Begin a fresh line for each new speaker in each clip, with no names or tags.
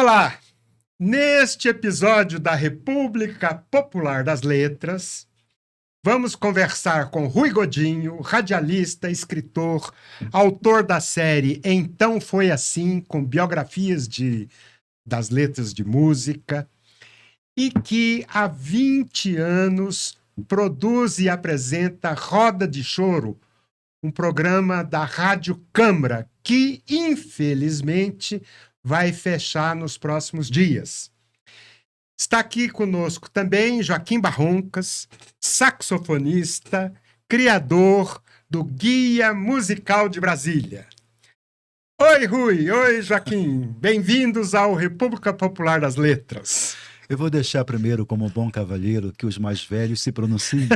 Olá! Neste episódio da República Popular das Letras, vamos conversar com Rui Godinho, radialista, escritor, autor da série Então Foi Assim, com biografias das letras de música, e que há 20 anos produz e apresenta Roda de Choro, um programa da Rádio Câmara, que, infelizmente, vai fechar nos próximos dias. Está aqui conosco também Joaquim Barroncas, saxofonista, criador do Guia Musical de Brasília. Oi, Rui. Oi, Joaquim. Bem-vindos ao República Popular das Letras.
Eu vou deixar primeiro, como bom cavalheiro, que os mais velhos se pronunciem.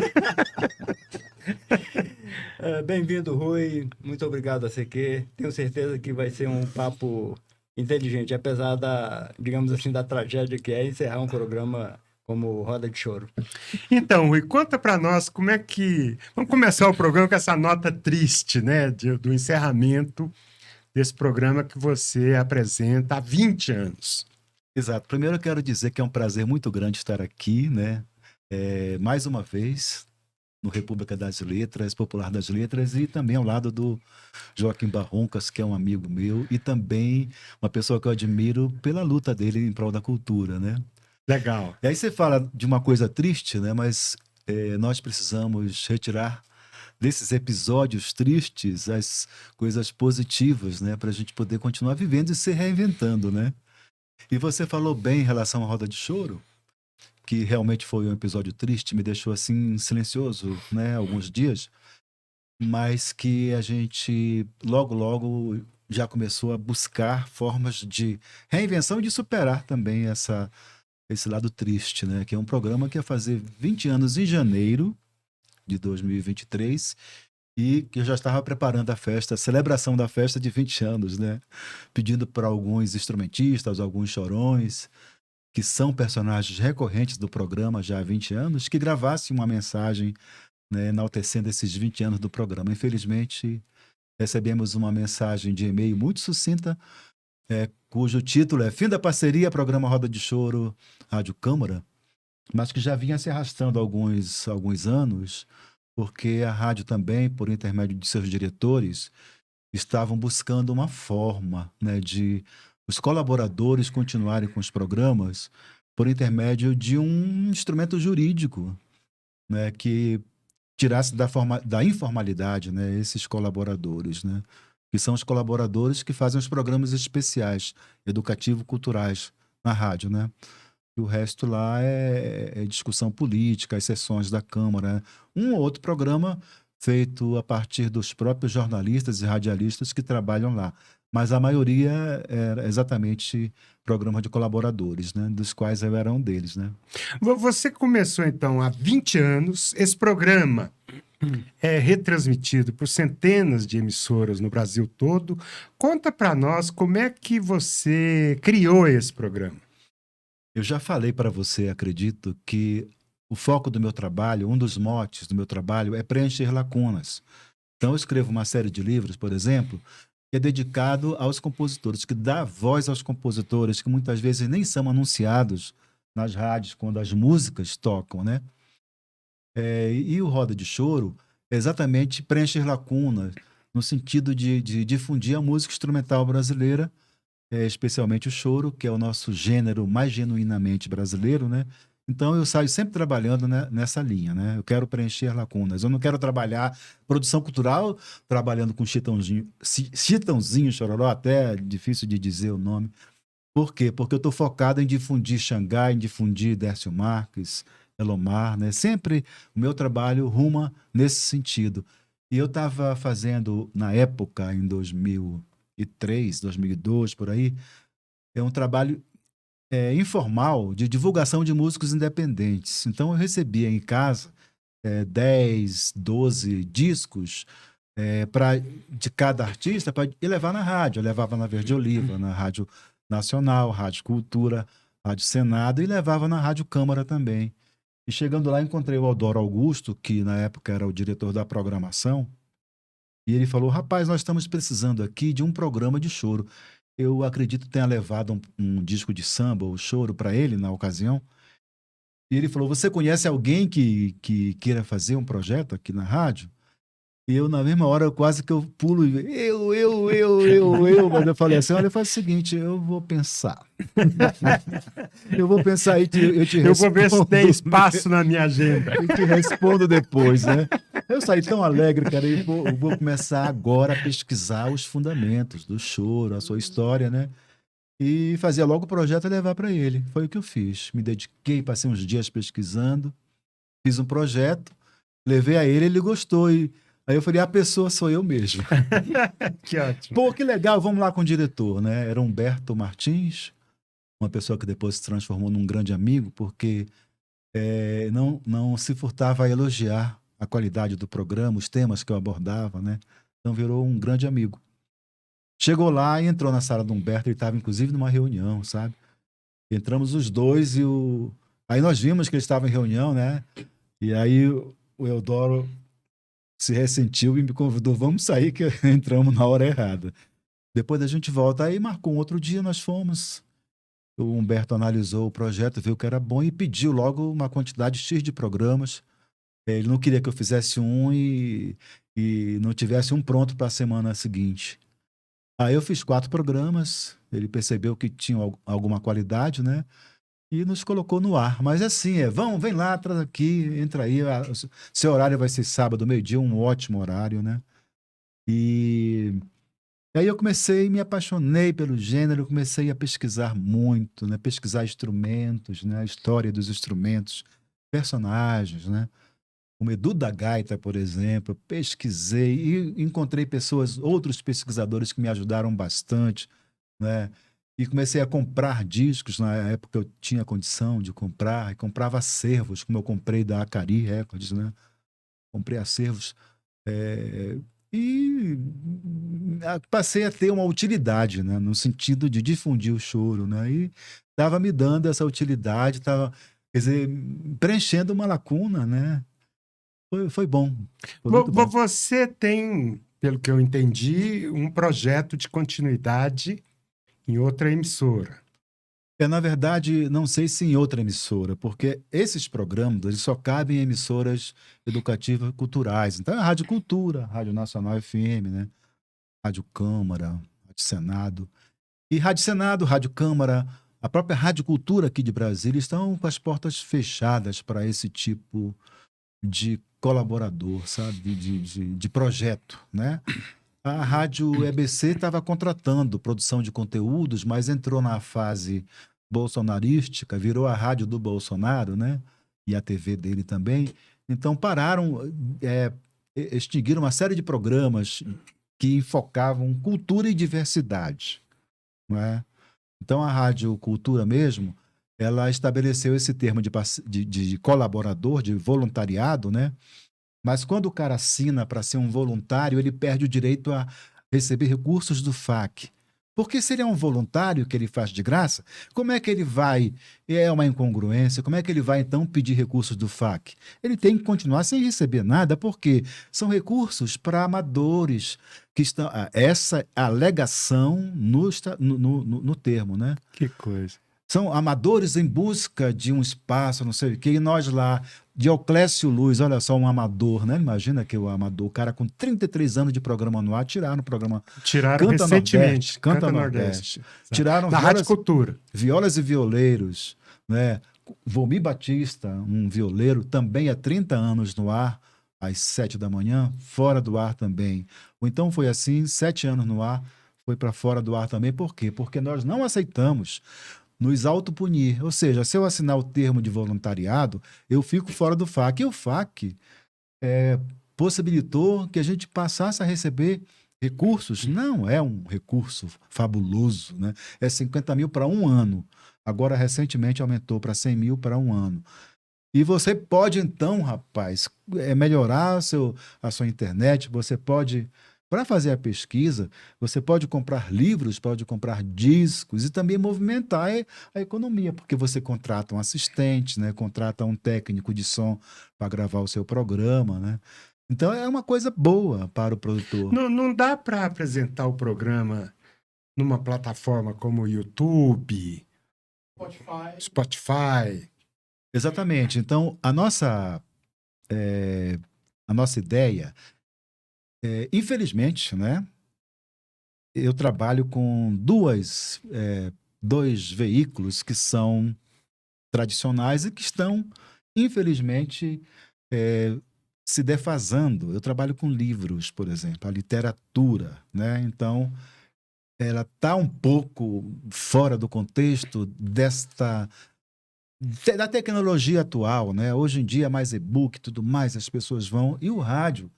Bem-vindo, Rui. Muito obrigado a CQ. Tenho certeza que vai ser um papo inteligente, apesar digamos assim, da tragédia que é encerrar um programa como Roda de Choro.
Então, Rui, conta para nós como é que... Vamos começar o programa com essa nota triste, né, do encerramento desse programa que você apresenta há 20 anos.
Exato. Primeiro eu quero dizer que é um prazer muito grande estar aqui, né? Mais uma vez, no República das Letras, Popular das Letras, e também ao lado do Joaquim Barroncas, que é um amigo meu, e também uma pessoa que eu admiro pela luta dele em prol da cultura, né?
Legal.
E aí você fala de uma coisa triste, né? Mas nós precisamos retirar desses episódios tristes as coisas positivas, né? Para a gente poder continuar vivendo e se reinventando, né? E você falou bem em relação à Roda de Choro, que realmente foi um episódio triste, me deixou assim silencioso, né, alguns dias, mas que a gente logo já começou a buscar formas de reinvenção e de superar também esse lado triste, né, que é um programa que ia fazer 20 anos em janeiro de 2023 e que eu já estava preparando a celebração da festa de 20 anos, né, pedindo para alguns instrumentistas, alguns chorões, que são personagens recorrentes do programa já há 20 anos, que gravassem uma mensagem, né, enaltecendo esses 20 anos do programa. Infelizmente, recebemos uma mensagem de e-mail muito sucinta, cujo título é Fim da Parceria, Programa Roda de Choro, Rádio Câmara, mas que já vinha se arrastando há alguns anos, porque a rádio também, por intermédio de seus diretores, estavam buscando uma forma, né, de os colaboradores continuarem com os programas por intermédio de um instrumento jurídico, né, que tirasse da informalidade, né, esses colaboradores, né, que são os colaboradores que fazem os programas especiais, educativo-culturais na rádio, né? E o resto lá é discussão política, as sessões da Câmara, né? Um ou outro programa feito a partir dos próprios jornalistas e radialistas que trabalham lá. Mas a maioria era exatamente programa de colaboradores, né? Dos quais eu era um deles, né?
Você começou, então, há 20 anos. Esse programa é retransmitido por centenas de emissoras no Brasil todo. Conta para nós como é que você criou esse programa.
Eu já falei para você, acredito, que o foco do meu trabalho, um dos motes do meu trabalho é preencher lacunas. Então eu escrevo uma série de livros, por exemplo, que é dedicado aos compositores, que dá voz aos compositores que muitas vezes nem são anunciados nas rádios quando as músicas tocam, né? E o Roda de Choro é exatamente preencher lacunas no sentido de difundir a música instrumental brasileira, especialmente o choro, que é o nosso gênero mais genuinamente brasileiro, né? Então eu saio sempre trabalhando, né, nessa linha, né? Eu quero preencher lacunas. Eu não quero trabalhar produção cultural trabalhando com Chitãozinho Chororó, até é difícil de dizer o nome. Por quê? Porque eu estou focado em difundir Xangai, em difundir Décio Marques, Elomar, né? Sempre o meu trabalho ruma nesse sentido. E eu estava fazendo, na época, em 2003, 2002, por aí, um trabalho informal de divulgação de músicos independentes. Então eu recebia em casa 10, 12 discos de cada artista e levar na rádio. Eu levava na Verde Oliva, na Rádio Nacional, Rádio Cultura, Rádio Senado e levava na Rádio Câmara também. E chegando lá encontrei o Aldoro Augusto, que na época era o diretor da programação, e ele falou: rapaz, nós estamos precisando aqui de um programa de choro. eu acredito tenha levado um disco de samba, o choro, para ele na ocasião. E ele falou: Você conhece alguém que queira fazer um projeto aqui na rádio? E eu, na mesma hora, quase que eu pulo e eu. Mas eu falei assim: Olha, faz o seguinte, eu vou pensar. Eu vou pensar e eu te
Eu vou ver se tem
respondo.
espaço na minha agenda.
Eu te respondo depois, né? Eu saí tão alegre, cara, e eu vou começar agora a pesquisar os fundamentos do choro, a sua história, né? E fazer logo o projeto e levar para ele. Foi o que eu fiz. Me dediquei, passei uns dias pesquisando, fiz um projeto, levei a ele, ele gostou. E aí eu falei: A pessoa sou eu mesmo.
Que ótimo.
Pô, que legal, vamos lá com o diretor, né? Era Humberto Martins, uma pessoa que depois se transformou num grande amigo, porque não se furtava a elogiar a qualidade do programa, os temas que eu abordava, né? Então virou um grande amigo. Chegou lá e entrou na sala do Humberto, ele estava inclusive numa reunião, sabe? Entramos os dois e aí nós vimos que ele estava em reunião, né? E aí o Eudoro se ressentiu e me convidou: Vamos sair que entramos na hora errada. Depois a gente volta. Aí marcou um outro dia, nós fomos. O Humberto analisou o projeto, viu que era bom e pediu logo uma quantidade X de programas. Ele não queria que eu fizesse um e não tivesse um pronto para a semana seguinte. Aí eu fiz 4 programas, ele percebeu que tinha alguma qualidade, né? E nos colocou no ar. Mas assim, vem lá, traz aqui, entra aí. Seu horário vai ser sábado, meio-dia, um ótimo horário, né? E aí eu me apaixonei pelo gênero, comecei a pesquisar muito, né? Pesquisar instrumentos, né? A história dos instrumentos, personagens, né? O Edu da Gaita, por exemplo, pesquisei e encontrei outros pesquisadores que me ajudaram bastante, né? E comecei a comprar discos, na época eu tinha condição de comprar, e comprava acervos, como eu comprei da Acari Records, né? Comprei acervos, é, e passei a ter uma utilidade, né? No sentido de difundir o choro, né? E estava me dando essa utilidade, estava, quer dizer, preenchendo uma lacuna, né? Foi bom, foi muito bom.
Você tem, pelo que eu entendi, um projeto de continuidade em outra emissora.
Na verdade, não sei se em outra emissora, porque esses programas eles só cabem em emissoras educativas culturais. Então, é a Rádio Cultura, Rádio Nacional FM, né? Rádio Câmara, Rádio Senado. E Rádio Senado, Rádio Câmara, a própria Rádio Cultura aqui de Brasília estão com as portas fechadas para esse tipo de colaborador, sabe? De projeto, né? A Rádio EBC estava contratando produção de conteúdos, mas entrou na fase bolsonarística, virou a rádio do Bolsonaro, né? E a TV dele também. Então pararam, extinguiram uma série de programas que enfocavam cultura e diversidade, não é? Então a Rádio Cultura mesmo, ela estabeleceu esse termo de colaborador, de voluntariado, né? Mas quando o cara assina para ser um voluntário, ele perde o direito a receber recursos do FAC. Porque se ele é um voluntário que ele faz de graça, como é que ele vai? É uma incongruência. Como é que ele vai, então, pedir recursos do FAC? Ele tem que continuar sem receber nada, porque são recursos para amadores que estão. Essa é a alegação no termo, né?
Que coisa.
São amadores em busca de um espaço, não sei o quê, e nós lá, Dioclésio Luz, olha só, um amador, né? Imagina que o amador, o cara com 33 anos de programa no ar, tiraram o programa
Tiraram
Canta
recentemente.
Nordeste, Canta Nordeste. Tiraram
Na Rádio Cultura.
violas e violeiros, né? Volmir Batista, um violeiro, também há 30 anos no ar, às 7 da manhã, fora do ar também. Ou então foi assim, 7 anos no ar, foi para fora do ar também. Por quê? Porque nós não aceitamos nos autopunir. Ou seja, se eu assinar o termo de voluntariado, eu fico fora do FAC. E o FAC possibilitou que a gente passasse a receber recursos. Não é um recurso fabuloso, né? É 50 mil para um ano. Agora, recentemente, aumentou para 100 mil para um ano. E você pode, então, rapaz, melhorar a sua internet, você pode... Para fazer a pesquisa, você pode comprar livros, pode comprar discos e também movimentar a economia, porque você contrata um assistente, né? Contrata um técnico de som para gravar o seu programa, né? Então é uma coisa boa para o produtor.
Não dá para apresentar o programa numa plataforma como o YouTube, Spotify.
Exatamente. Então, a nossa ideia, infelizmente, né? Eu trabalho com dois veículos que são tradicionais e que estão, infelizmente, eh, se defasando. Eu trabalho com livros, por exemplo, a literatura, né? Então, ela está um pouco fora do contexto da tecnologia atual, né? Hoje em dia, mais e-book, tudo mais, as pessoas vão. E o rádio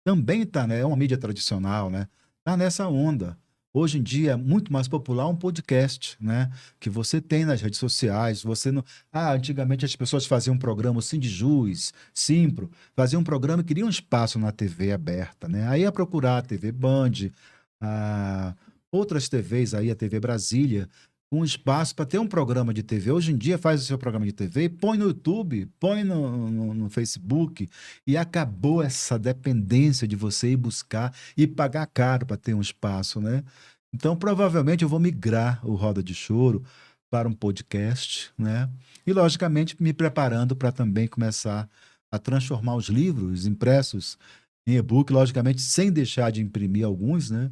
também está, né? É uma mídia tradicional, né? Está nessa onda. Hoje em dia é muito mais popular um podcast, né? Que você tem nas redes sociais. Você não. Antigamente as pessoas faziam um programa, o Cindy Jus, Simpro, faziam um programa e queriam um espaço na TV aberta, né? Aí ia procurar a TV Band, a outras TVs aí, a TV Brasília, um espaço para ter um programa de TV. Hoje em dia faz o seu programa de TV, põe no YouTube, põe no Facebook, e acabou essa dependência de você ir buscar e pagar caro para ter um espaço, né? Então, provavelmente eu vou migrar o Roda de Choro para um podcast, né? E, logicamente, me preparando para também começar a transformar os livros impressos em e-book, logicamente, sem deixar de imprimir alguns, né?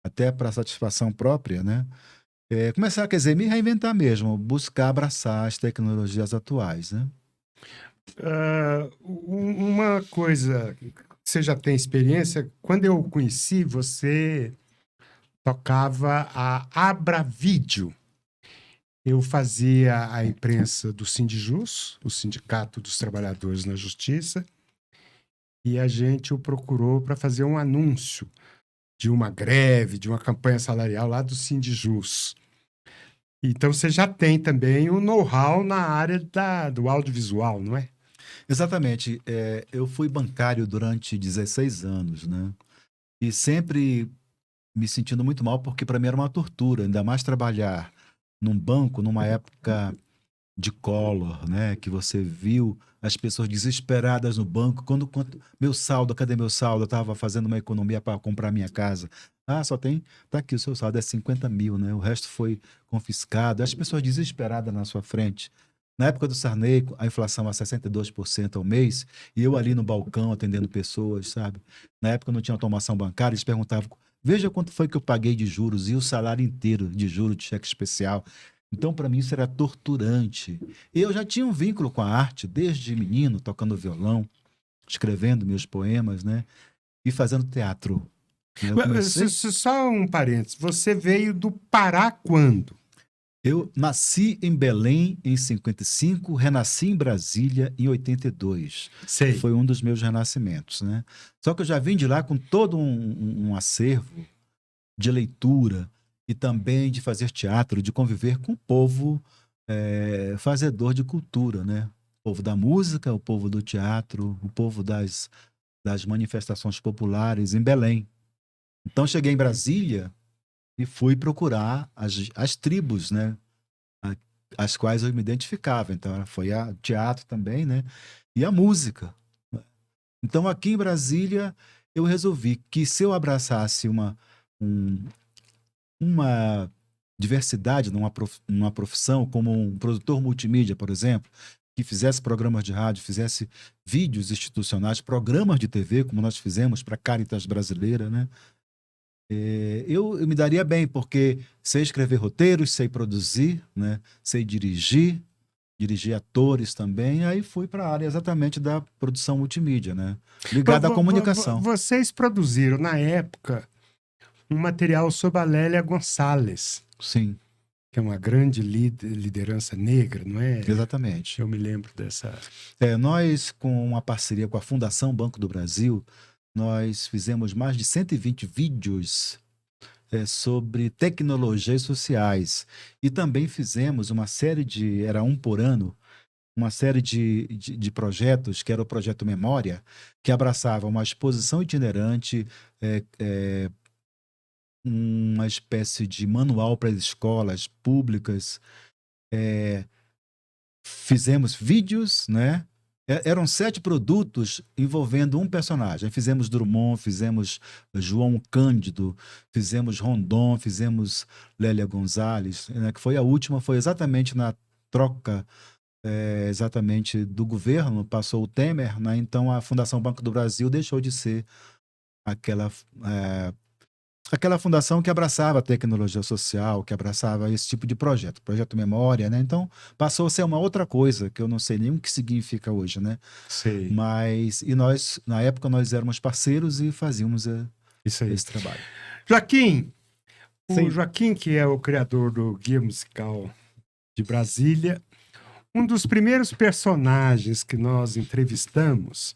Até para satisfação própria, né? Começar, quer dizer, me reinventar mesmo, buscar abraçar as tecnologias atuais, né?
Uma coisa que você já tem experiência, quando eu o conheci, você tocava a Abravídeo. Eu fazia a imprensa do Sindijus, o Sindicato dos Trabalhadores na Justiça, e a gente o procurou para fazer um anúncio de uma greve, de uma campanha salarial lá do Sindijus. Então você já tem também o know-how na área do audiovisual, não é?
Exatamente. Eu fui bancário durante 16 anos, né? E sempre me sentindo muito mal, porque para mim era uma tortura, ainda mais trabalhar num banco, numa época de Collor, né? Que você viu as pessoas desesperadas no banco. Meu saldo, cadê meu saldo? Eu estava fazendo uma economia para comprar minha casa. Só tem. Tá aqui, o seu saldo é 50 mil, né? O resto foi confiscado. As pessoas desesperadas na sua frente. Na época do Sarney, a inflação a 62% ao mês, e eu ali no balcão atendendo pessoas, sabe? Na época não tinha automação bancária, eles perguntavam: veja quanto foi que eu paguei de juros e o salário inteiro de juros de cheque especial. Então, para mim, isso era torturante. E eu já tinha um vínculo com a arte desde menino, tocando violão, escrevendo meus poemas, né? E fazendo teatro. Eu comecei.
Só um parênteses. Você veio do Pará quando?
Eu nasci em Belém em 55, renasci em Brasília em 82.
Sei.
Foi um dos meus renascimentos, né? Só que eu já vim de lá com todo um acervo de leitura e também de fazer teatro, de conviver com o povo fazedor de cultura, né? O povo da música, o povo do teatro, o povo das manifestações populares em Belém. Então cheguei em Brasília e fui procurar as tribos, né? A- As quais eu me identificava. Então foi a teatro também, né? E a música. Então aqui em Brasília eu resolvi que se eu abraçasse um, uma diversidade numa profissão, como um produtor multimídia, por exemplo, que fizesse programas de rádio, fizesse vídeos institucionais, programas de TV, como nós fizemos para a Caritas Brasileira, né? Eu me daria bem, porque sei escrever roteiros, sei produzir, né? Sei dirigir atores também, aí fui para a área exatamente da produção multimídia, né? Ligada à comunicação.
Vocês produziram, na época, um material sobre a Lélia Gonçalves,
Sim,
que é uma grande liderança negra, não é?
exatamente.
Eu me lembro dessa.
Nós, com uma parceria com a Fundação Banco do Brasil, nós fizemos mais de 120 vídeos sobre tecnologias sociais. E também fizemos uma série era um por ano, uma série de projetos, que era o Projeto Memória, que abraçava uma exposição itinerante, uma espécie de manual para as escolas públicas. Fizemos vídeos, né? Eram 7 produtos envolvendo um personagem. Fizemos Drummond, fizemos João Cândido, fizemos Rondon, fizemos Lélia Gonzalez, né, que foi a última, foi exatamente na troca exatamente do governo, passou o Temer, né, então a Fundação Banco do Brasil deixou de ser aquela fundação que abraçava a tecnologia social, que abraçava esse tipo de projeto Memória, né? Então, passou a ser uma outra coisa, que eu não sei nem o que significa hoje, né?
Sei.
Mas, e nós, na época, nós éramos parceiros e fazíamos
Isso aí.
esse trabalho.
Joaquim, o
Sim.
Joaquim, que é o criador do Guia Musical de Brasília, um dos primeiros personagens que nós entrevistamos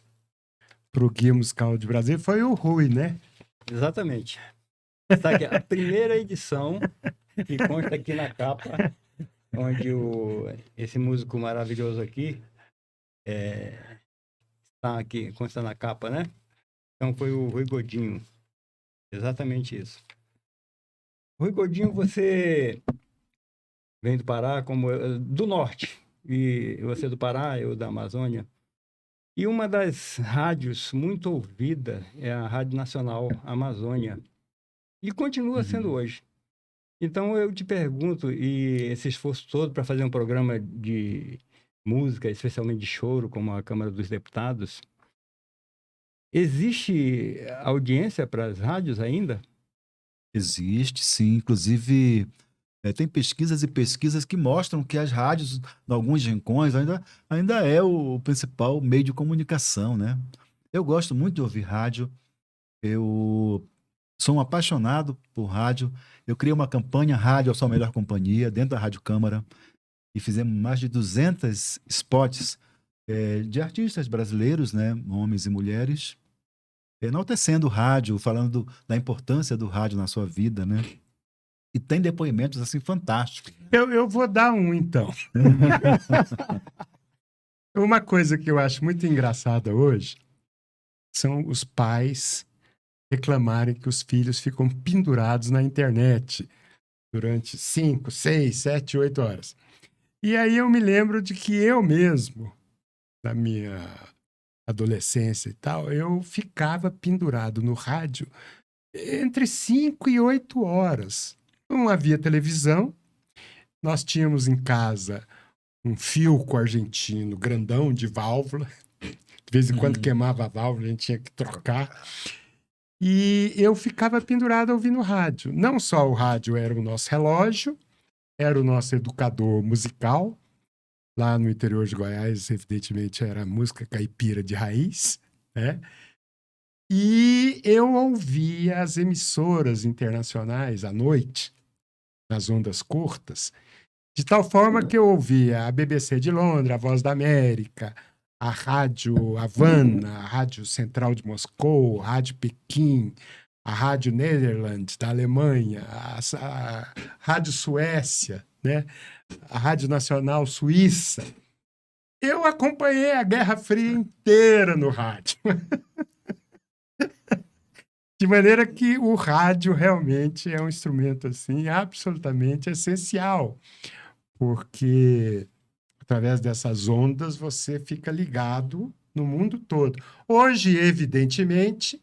para o Guia Musical de Brasília foi o Rui, né?
Exatamente. Está aqui a primeira edição, que consta aqui na capa, onde esse músico maravilhoso aqui está aqui, consta na capa, né? Então foi o Rui Godinho. Exatamente isso. Rui Godinho, você vem do Pará, do norte, e você do Pará, eu da Amazônia. E uma das rádios muito ouvida é a Rádio Nacional Amazônia. E continua sendo hoje. Então eu te pergunto, e esse esforço todo para fazer um programa de música, especialmente de choro, como a Câmara dos Deputados, existe audiência para as rádios ainda?
Existe, sim. Inclusive, tem pesquisas e pesquisas que mostram que as rádios, em alguns rincões, ainda é o principal meio de comunicação, né? Eu gosto muito de ouvir rádio. Eu sou um apaixonado por rádio. Eu criei uma campanha Rádio a Sua Melhor Companhia, dentro da Rádio Câmara, e fizemos mais de 200 spots de artistas brasileiros, né, homens e mulheres, enaltecendo o rádio, falando da importância do rádio na sua vida, né? E tem depoimentos, assim, fantásticos.
Eu vou dar um, então. Uma coisa que eu acho muito engraçada hoje são os pais reclamarem que os filhos ficam pendurados na internet durante 5, 6, 7, 8 horas. E aí eu me lembro de que eu mesmo, na minha adolescência e tal, eu ficava pendurado no rádio entre 5 e 8 horas. Não havia televisão, nós tínhamos em casa um Philco argentino grandão de válvula. De vez em quando queimava a válvula, a gente tinha que trocar. E eu ficava pendurado ouvindo rádio. Não só o rádio era o nosso relógio, era o nosso educador musical. Lá no interior de Goiás, evidentemente, era música caipira de raiz, né? E eu ouvia as emissoras internacionais à noite, nas ondas curtas, de tal forma que eu ouvia a BBC de Londres, a Voz da América, a Rádio Havana, a Rádio Central de Moscou, a Rádio Pequim, a Rádio Netherlands da Alemanha, a Rádio Suécia, né? A Rádio Nacional Suíça. Eu acompanhei a Guerra Fria inteira no rádio. De maneira que o rádio realmente é um instrumento assim absolutamente essencial, porque através dessas ondas você fica ligado no mundo todo. Hoje, evidentemente,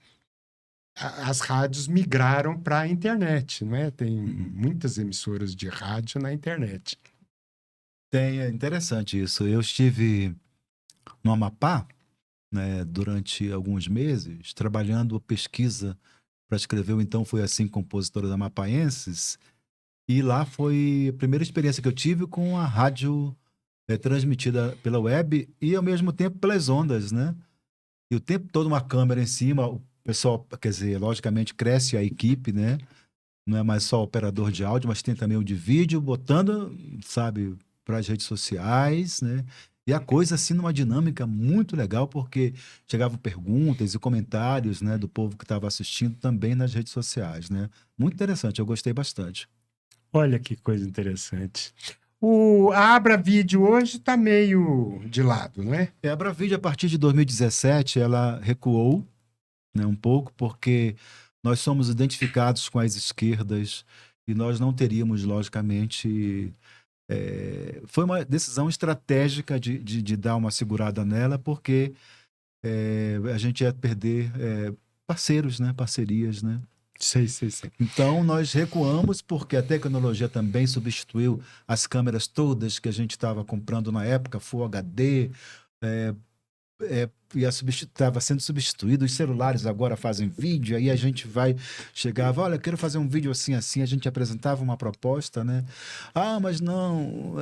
as rádios migraram para a internet, não é? Tem muitas emissoras de rádio na internet.
É interessante isso. Eu estive no Amapá, né, durante alguns meses, trabalhando pesquisa para escrever o Então Foi Assim, Compositores Amapaenses, e lá foi a primeira experiência que eu tive com a rádio transmitida pela web e, ao mesmo tempo, pelas ondas, né? E o tempo todo uma câmera em cima, o pessoal, quer dizer, logicamente cresce a equipe, né? Não é mais só operador de áudio, mas tem também o de vídeo, botando, sabe, para as redes sociais, né? E a coisa, assim, numa dinâmica muito legal, porque chegavam perguntas e comentários, né, do povo que estava assistindo também nas redes sociais, né? Muito interessante, eu gostei bastante.
Olha que coisa interessante. A Abra Vídeo hoje está meio de lado, não é?
A Bravide, a partir de 2017, ela recuou, né, um pouco, porque nós somos identificados com as esquerdas e nós não teríamos, logicamente, foi uma decisão estratégica de dar uma segurada nela, porque a gente ia perder parceiros, né? Parcerias, né?
Sei.
Então, nós recuamos porque a tecnologia também substituiu as câmeras todas que a gente estava comprando na época, Full HD, e estava sendo substituído. Os celulares agora fazem vídeo, aí a gente chegava, olha, eu quero fazer um vídeo assim, assim, a gente apresentava uma proposta, né? Ah, mas não,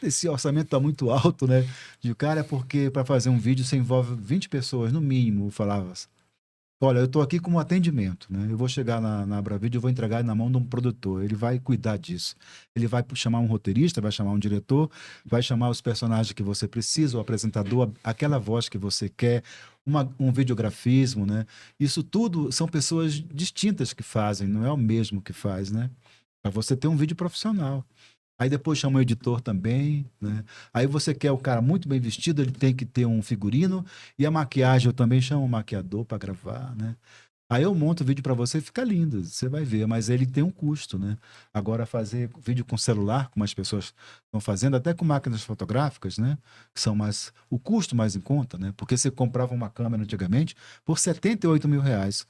esse orçamento está muito alto, né? De cara, é porque para fazer um vídeo você envolve 20 pessoas, no mínimo, falava. Olha, eu estou aqui com um atendimento, né? Eu vou chegar na Abravídeo e vou entregar na mão de um produtor. Ele vai cuidar disso. Ele vai chamar um roteirista, vai chamar um diretor, vai chamar os personagens que você precisa, o apresentador, aquela voz que você quer, um videografismo, né? Isso tudo são pessoas distintas que fazem, não é o mesmo que faz, né? Para você ter um vídeo profissional. Aí depois chama o editor também, né? Aí você quer o cara muito bem vestido, ele tem que ter um figurino, e a maquiagem eu também chamo um maquiador para gravar, né? Aí eu monto o vídeo para você e fica lindo, você vai ver, mas ele tem um custo, né? Agora fazer vídeo com celular, como as pessoas estão fazendo, até com máquinas fotográficas, né? Que são o custo mais em conta, né? Porque você comprava uma câmera antigamente por R$ 78.000,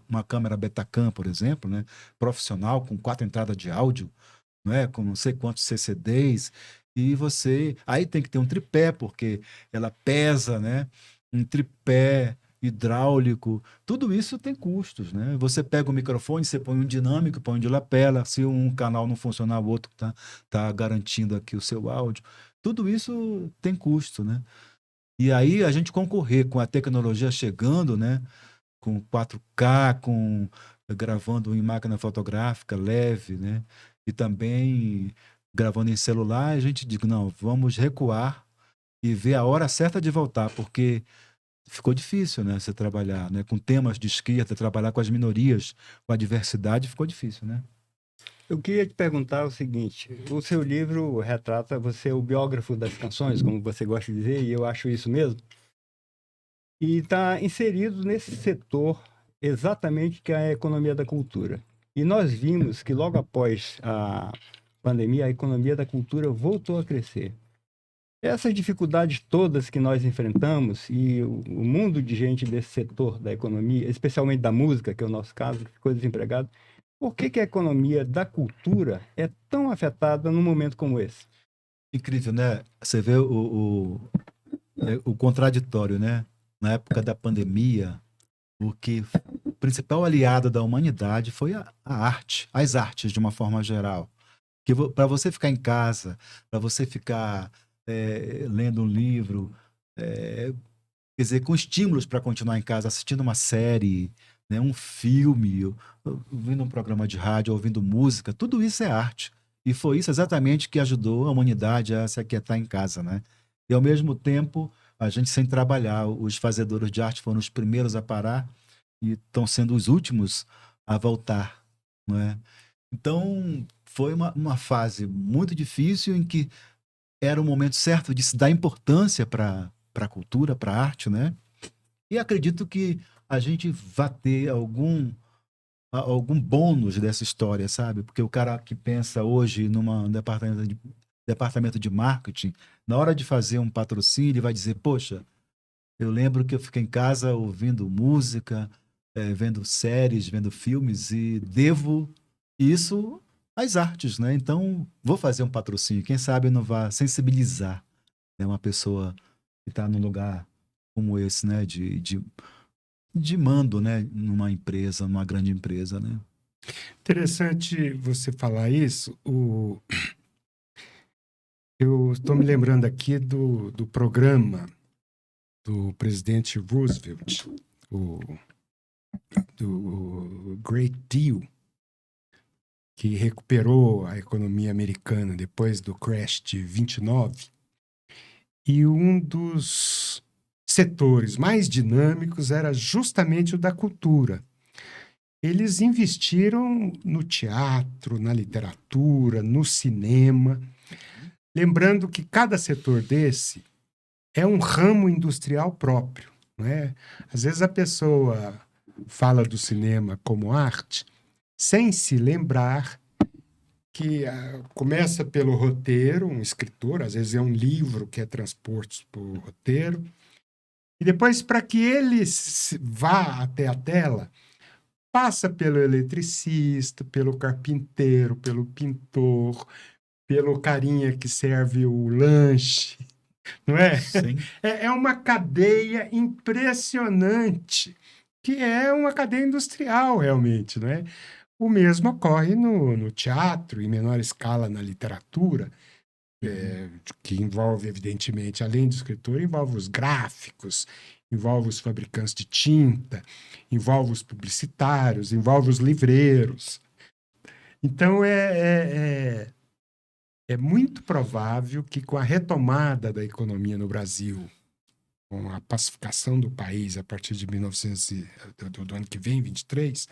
uma câmera Betacam, por exemplo, né? Profissional, com 4 entradas de áudio, né, com não sei quantos CCDs, e você... Aí tem que ter um tripé, porque ela pesa, né? Um tripé hidráulico, tudo isso tem custos, né? Você pega o microfone, você põe um dinâmico, põe um de lapela, se um canal não funcionar, o outro tá garantindo aqui o seu áudio. Tudo isso tem custo, né? E aí a gente concorrer com a tecnologia chegando, né? Com 4K, gravando em máquina fotográfica leve, né? E também gravando em celular, a gente diz, não, vamos recuar e ver a hora certa de voltar, porque ficou difícil, né, você trabalhar, né, com temas de esquerda, trabalhar com as minorias, com a diversidade, ficou difícil, né?
Eu queria te perguntar o seguinte: o seu livro retrata você o biógrafo das canções, como você gosta de dizer, e eu acho isso mesmo, e está inserido nesse setor exatamente que é a economia da cultura. E nós vimos que logo após a pandemia, a economia da cultura voltou a crescer. Essas dificuldades todas que nós enfrentamos e o mundo de gente desse setor da economia, especialmente da música, que é o nosso caso, que ficou desempregado, por que a economia da cultura é tão afetada num momento como esse?
Incrível, né? Você vê o contraditório, né? Na época da pandemia, o principal aliado da humanidade foi a arte, as artes de uma forma geral. Que para você ficar em casa, para você ficar lendo um livro, quer dizer, com estímulos para continuar em casa, assistindo uma série, né, um filme, ouvindo um programa de rádio, ouvindo música, tudo isso é arte. E foi isso exatamente que ajudou a humanidade a se aquietar em casa, né? E ao mesmo tempo, a gente sem trabalhar, os fazedores de arte foram os primeiros a parar e estão sendo os últimos a voltar, não é? Então, foi uma fase muito difícil em que era o momento certo de se dar importância para a cultura, para a arte, né? E acredito que a gente vai ter algum bônus dessa história, sabe? Porque o cara que pensa hoje num departamento de marketing, na hora de fazer um patrocínio, ele vai dizer, poxa, eu lembro que eu fiquei em casa ouvindo música, vendo séries, vendo filmes e devo isso às artes, né? Então, vou fazer um patrocínio. Quem sabe eu não vá sensibilizar, né, uma pessoa que está num lugar como esse, né? De mando, né? Numa empresa, numa grande empresa, né?
Interessante você falar isso. Eu estou me lembrando aqui do programa do presidente Roosevelt, do Great Deal, que recuperou a economia americana depois do crash de 29. E um dos setores mais dinâmicos era justamente o da cultura. Eles investiram no teatro, na literatura, no cinema, lembrando que cada setor desse é um ramo industrial próprio, não é? Às vezes a pessoa fala do cinema como arte sem se lembrar que começa pelo roteiro, um escritor, às vezes é um livro que é transposto por roteiro, e depois, para que ele vá até a tela, passa pelo eletricista, pelo carpinteiro, pelo pintor, pelo carinha que serve o lanche, não é?
Sim.
É uma cadeia impressionante, que é uma cadeia industrial, realmente, não é? O mesmo ocorre no teatro, em menor escala na literatura, que envolve, evidentemente, além do escritor, envolve os gráficos, envolve os fabricantes de tinta, envolve os publicitários, envolve os livreiros. Então, é muito provável que, com a retomada da economia no Brasil, com a pacificação do país a partir de 1900 do ano que vem, 23,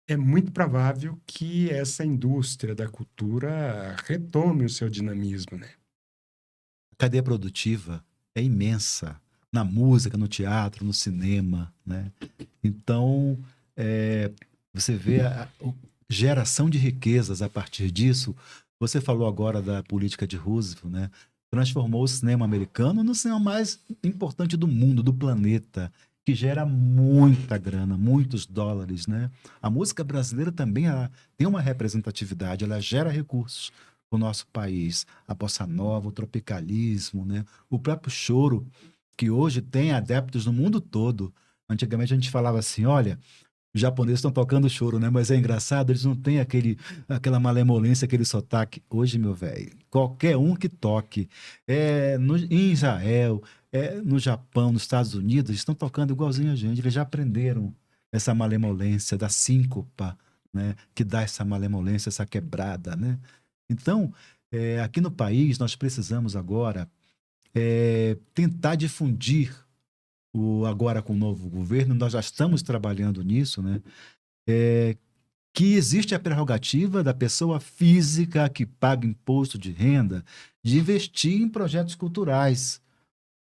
é muito provável que essa indústria da cultura retome o seu dinamismo, né?
A cadeia produtiva é imensa na música, no teatro, no cinema, né? Então, você vê a geração de riquezas a partir disso. Você falou agora da política de Roosevelt, né? Transformou o cinema americano no cinema mais importante do mundo, do planeta, que gera muita grana, muitos dólares, né? A música brasileira também tem uma representatividade, ela gera recursos para o nosso país. A bossa nova, o tropicalismo, né? O próprio choro, que hoje tem adeptos no mundo todo. Antigamente a gente falava assim, olha, os japoneses estão tocando choro, né? Mas é engraçado, eles não têm aquela malemolência, aquele sotaque. Hoje, meu velho, qualquer um que toque, em Israel, no Japão, nos Estados Unidos, estão tocando igualzinho a gente. Eles já aprenderam essa malemolência da síncopa, né? Que dá essa malemolência, essa quebrada, né? Então, aqui no país, nós precisamos agora tentar difundir agora com o novo governo, nós já estamos trabalhando nisso, né? Que existe a prerrogativa da pessoa física que paga imposto de renda de investir em projetos culturais.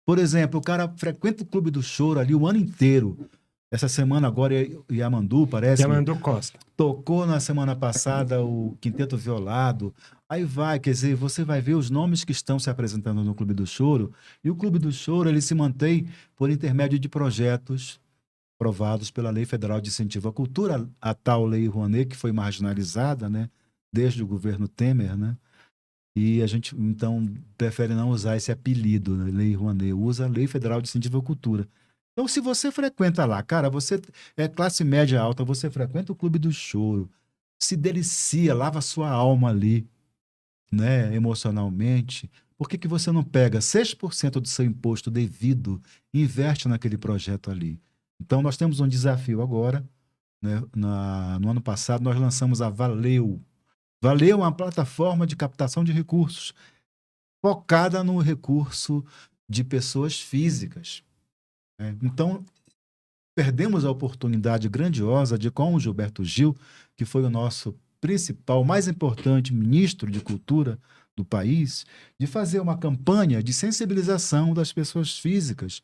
Por exemplo, o cara frequenta o Clube do Choro ali o ano inteiro. Essa semana agora, Yamandu, parece,
Yamandu Costa.
tocou na semana passada o Quinteto Violado. Aí quer dizer, você vai ver os nomes que estão se apresentando no Clube do Choro, e o Clube do Choro ele se mantém por intermédio de projetos aprovados pela Lei Federal de Incentivo à Cultura, a tal Lei Rouanet, que foi marginalizada, né, desde o governo Temer, né? E a gente, então, prefere não usar esse apelido, né, Lei Rouanet, usa a Lei Federal de Incentivo à Cultura. Então, se você frequenta lá, cara, você é classe média alta, você frequenta o Clube do Choro, se delicia, lava sua alma ali, né, emocionalmente, por que você não pega 6% do seu imposto devido e investe naquele projeto ali? Então, nós temos um desafio agora, né? No ano passado, nós lançamos a Valeu. Valeu é uma plataforma de captação de recursos focada no recurso de pessoas físicas, né? Então, perdemos a oportunidade grandiosa de, com o Gilberto Gil, que foi o nosso principal, mais importante ministro de cultura do país, de fazer uma campanha de sensibilização das pessoas físicas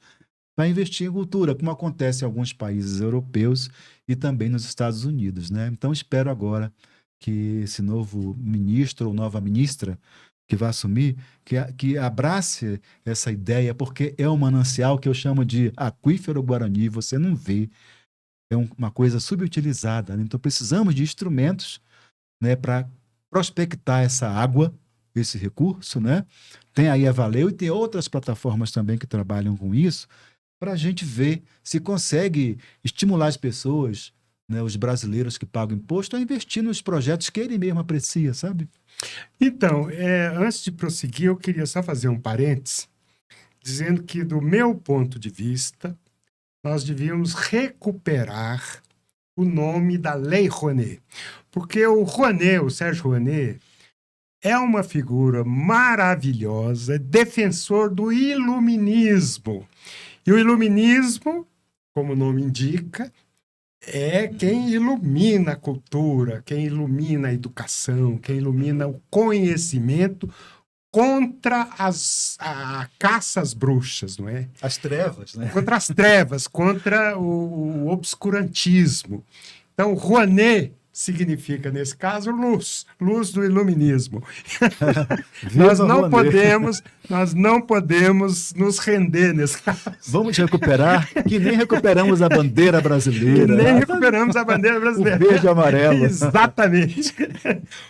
para investir em cultura, como acontece em alguns países europeus e também nos Estados Unidos, né? Então, espero agora que esse novo ministro ou nova ministra que vai assumir, que abrace essa ideia, porque é um manancial que eu chamo de aquífero Guarani, você não vê, é uma coisa subutilizada, né? Então precisamos de instrumentos, né, para prospectar essa água, esse recurso, né? Tem aí a Valeu e tem outras plataformas também que trabalham com isso, para a gente ver se consegue estimular as pessoas, né, os brasileiros que pagam imposto, a investir nos projetos que ele mesmo aprecia, sabe?
Então, antes de prosseguir, eu queria só fazer um parênteses, dizendo que, do meu ponto de vista, nós devíamos recuperar o nome da Lei Rouanet. Porque o Sérgio Rouanet, é uma figura maravilhosa, defensor do iluminismo. E o iluminismo, como o nome indica, é quem ilumina a cultura, quem ilumina a educação, quem ilumina o conhecimento contra a caça às bruxas, não é?
As trevas, né?
Contra as trevas, contra o obscurantismo. Então, Rouanet significa, nesse caso, luz, luz do iluminismo.
Viva Rouanet.
Nós não podemos nos render nesse caso.
Vamos recuperar, que nem recuperamos a bandeira
E
brasileira.
nem recuperamos a bandeira
O
brasileira.
verde e amarelo.
Exatamente.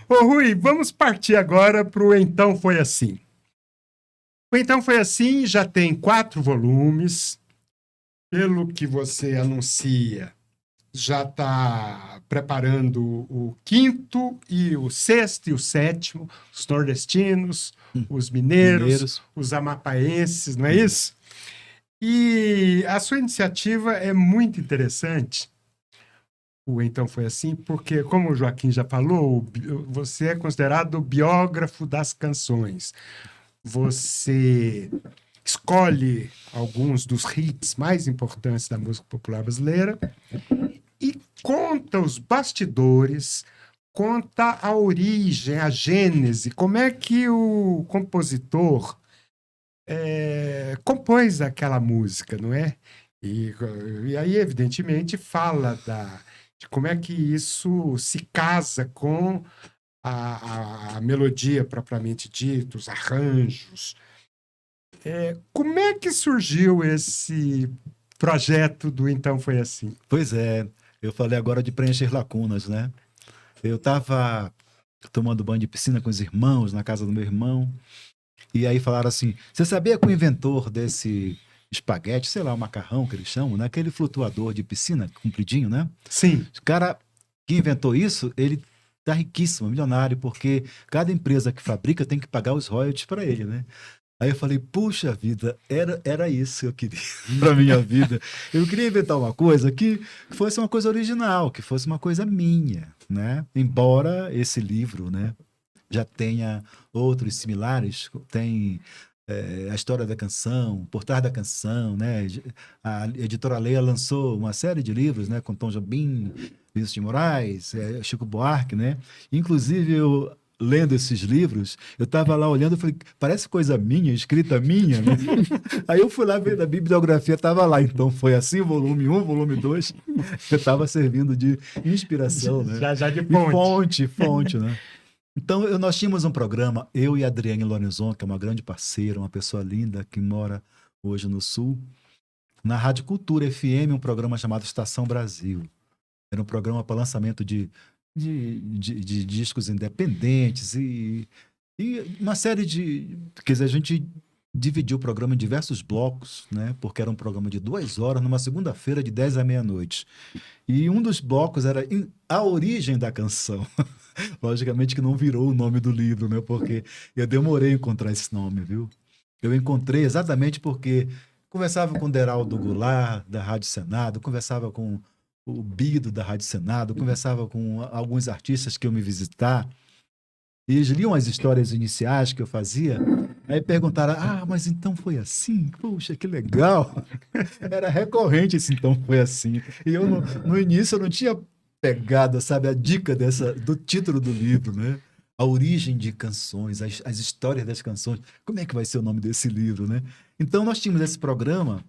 Ô Rui, vamos partir agora para o Então Foi Assim. O Então Foi Assim já tem 4 volumes. Pelo que você anuncia, já está preparando o 5º e o 6º e o 7º, os nordestinos, os mineiros, os amapaenses, não é isso? E a sua iniciativa é muito interessante. O Então Foi Assim, porque, como o Joaquim já falou, você é considerado o biógrafo das canções. Você escolhe alguns dos hits mais importantes da música popular brasileira e conta os bastidores, conta a origem, a gênese, como é que o compositor compôs aquela música, não é? E aí, evidentemente, fala de como é que isso se casa com a melodia propriamente dita, os arranjos. Como é que surgiu esse projeto do Então Foi Assim?
Pois é, eu falei agora de preencher lacunas, né? Eu estava tomando banho de piscina com os irmãos, na casa do meu irmão, e aí falaram assim, você sabia que o inventor desse espaguete, sei lá, o macarrão que eles chamam, né? Aquele flutuador de piscina, compridinho, né?
Sim.
O cara que inventou isso, ele tá riquíssimo, milionário, porque cada empresa que fabrica tem que pagar os royalties para ele, né? Aí eu falei, puxa vida, era isso que eu queria para minha vida. Eu queria inventar uma coisa que fosse uma coisa original, que fosse uma coisa minha, né? Embora esse livro, né, já tenha outros similares, tem a História da Canção, Portar da Canção, né? A editora Leia lançou uma série de livros, né, com Tom Jobim, Vinícius de Moraes, Chico Buarque, né? Inclusive eu lendo esses livros, eu estava lá olhando e falei, parece coisa minha, escrita minha, né? Aí eu fui lá ver a bibliografia, estava lá. Então foi assim, volume 1, volume 2. Eu estava servindo de inspiração, né?
Já de
Fonte, né? Então nós tínhamos um programa, eu e a Adriane Lorenzon, que é uma grande parceira, uma pessoa linda, que mora hoje no Sul, na Rádio Cultura FM, um programa chamado Estação Brasil. Era um programa para lançamento de discos independentes e uma série de... Quer dizer, a gente dividiu o programa em diversos blocos, né? Porque era um programa de 2 horas, numa segunda-feira, de 10 à meia-noite. E um dos blocos era a origem da canção. Logicamente que não virou o nome do livro, né? Porque eu demorei a encontrar esse nome, viu? Eu encontrei exatamente porque conversava com o Deraldo Goulart, da Rádio Senado, conversava com o Bido da Rádio Senado, conversava com alguns artistas que iam me visitar, e eles liam as histórias iniciais que eu fazia, aí perguntaram, mas então foi assim? Puxa, que legal! Era recorrente esse Então Foi Assim. E eu, no início, eu não tinha pegado, sabe, a dica do título do livro, né? A origem de canções, as histórias das canções. Como é que vai ser o nome desse livro, né? Então, nós tínhamos esse programa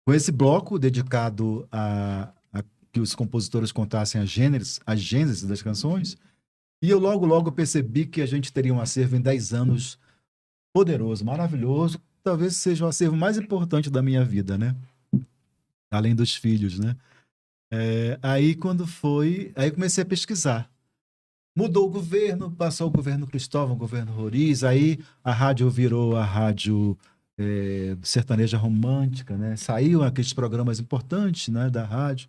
com esse bloco dedicado a que os compositores contassem a gênese das canções, e eu logo percebi que a gente teria um acervo em 10 anos poderoso, maravilhoso, talvez seja o acervo mais importante da minha vida, né? Além dos filhos, né? Aí comecei a pesquisar. Mudou o governo, passou o governo Cristóvão, o governo Roriz, aí a rádio virou a rádio sertaneja romântica, né? Saíram aqueles programas importantes, né, da rádio,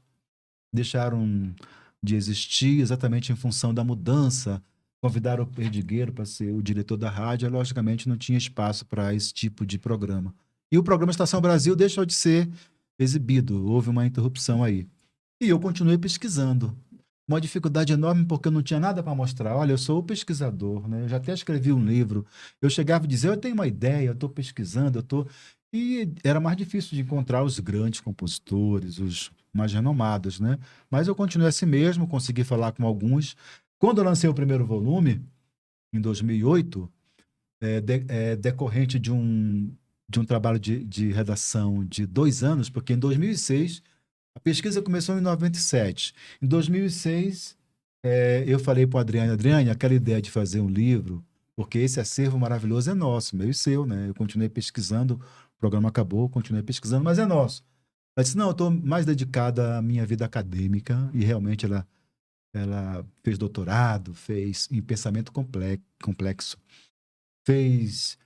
deixaram de existir exatamente em função da mudança. Convidaram o Perdigueiro para ser o diretor da rádio, e logicamente não tinha espaço para esse tipo de programa. E o programa Estação Brasil deixou de ser exibido, houve uma interrupção aí. E eu continuei pesquisando. Uma dificuldade enorme porque eu não tinha nada para mostrar. Olha, eu sou o pesquisador, né? Eu já até escrevi um livro. Eu chegava e dizia, eu tenho uma ideia, eu estou pesquisando, E era mais difícil de encontrar os grandes compositores, os mais renomados, né? Mas eu continuei assim mesmo, consegui falar com alguns. Quando eu lancei o primeiro volume, em 2008, decorrente de um trabalho de redação de 2 anos, porque em 2006, a pesquisa começou em 97. Em 2006, Eu falei para o Adriane, aquela ideia de fazer um livro, porque esse acervo maravilhoso é nosso, meu e seu, né? Eu continuei pesquisando, o programa acabou, continuei pesquisando, mas é nosso. Ela disse, não, eu estou mais dedicada à minha vida acadêmica, e realmente ela fez doutorado, fez em pensamento complexo, fez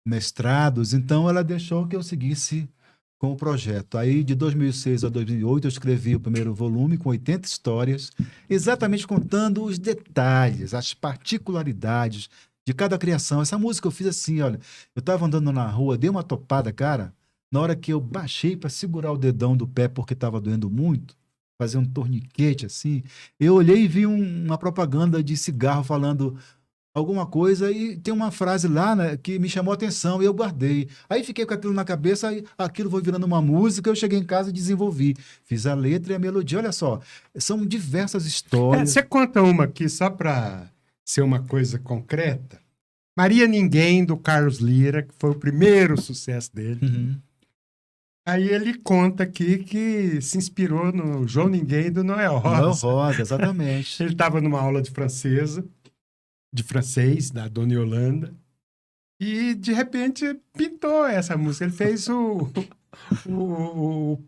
mestrados, então ela deixou que eu seguisse com o projeto. Aí, de 2006 a 2008, eu escrevi o primeiro volume com 80 histórias, exatamente contando os detalhes, as particularidades de cada criação. Essa música eu fiz assim, olha, eu estava andando na rua, dei uma topada, cara, na hora que eu baixei para segurar o dedão do pé porque estava doendo muito, fazer um torniquete assim, eu olhei e vi uma propaganda de cigarro falando alguma coisa e tem uma frase lá, né, que me chamou a atenção e eu guardei. Aí fiquei com aquilo na cabeça, aí aquilo foi virando uma música, eu cheguei em casa e desenvolvi. Fiz a letra e a melodia. Olha só, são diversas histórias.
Você conta uma aqui só para ser uma coisa concreta. Maria Ninguém, do Carlos Lira, que foi o primeiro sucesso dele.
Uhum.
Aí ele conta aqui que se inspirou no João Ninguém do Noel
Noel
Rosa.
Rosa, exatamente.
Ele estava numa aula de francês, da Dona Yolanda, e de repente pintou essa música. Ele fez o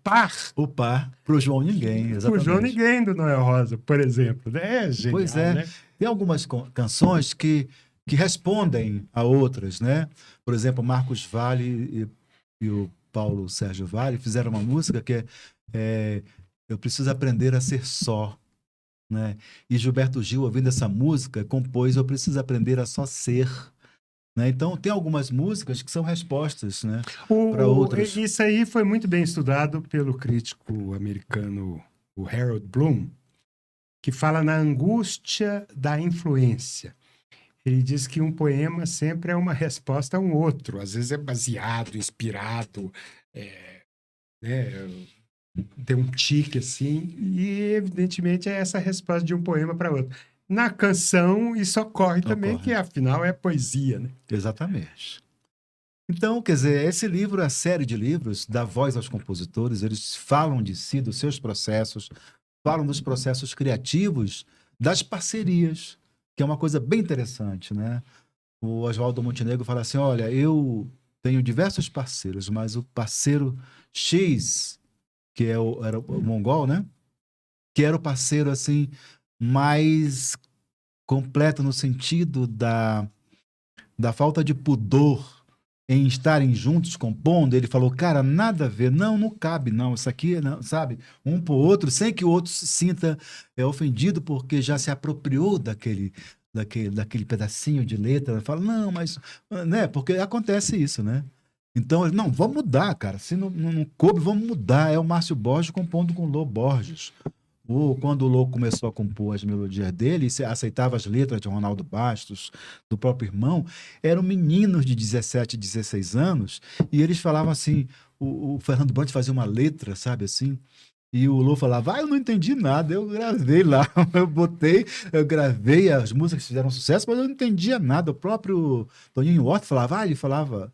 par,
O par pro João Ninguém,
o
exatamente.
João Ninguém do Noel Rosa, por exemplo. É genial,
Pois é.
né?
Tem algumas canções que respondem a outras, né? Por exemplo, Marcos Valle e o Paulo Sérgio Valle fizeram uma música que é Eu Preciso Aprender a Ser Só, né? E Gilberto Gil, ouvindo essa música, compôs Eu Preciso Aprender a Só Ser, né? Então, tem algumas músicas que são respostas, né, para outras.
Isso aí foi muito bem estudado pelo crítico americano, o Harold Bloom, que fala na angústia da influência. Ele diz que um poema sempre é uma resposta a um outro, às vezes é baseado, inspirado, né, tem um tique assim, e evidentemente é essa resposta de um poema para outro. Na canção, isso ocorre também, que afinal é poesia, né?
Exatamente. Então, quer dizer, esse livro, a série de livros, dá voz aos compositores, eles falam de si, dos seus processos, falam dos processos criativos, das parcerias, que é uma coisa bem interessante, né? O Oswaldo Montenegro fala assim, olha, eu tenho diversos parceiros, mas o parceiro X, que era o mongol, né? Que era o parceiro, assim, mais completo no sentido da falta de pudor em estarem juntos compondo. Ele falou, cara, nada a ver, não cabe, não, isso aqui, não, sabe? Um pro outro, sem que o outro se sinta ofendido porque já se apropriou daquele pedacinho de letra. Fala, não, mas, né? Porque acontece isso, né? Então, ele, não, vamos mudar, cara. Se não coube, vamos mudar. É o Márcio Borges compondo com o Lô Borges. Quando o Lô começou a compor as melodias dele, aceitava as letras de Ronaldo Bastos, do próprio irmão, eram meninos de 17, 16 anos, e eles falavam assim, o Fernando Brant fazia uma letra, sabe assim, e o Lô falava, eu não entendi nada, eu gravei lá, eu gravei, as músicas fizeram sucesso, mas eu não entendia nada. O próprio Toninho Horta falava, ele falava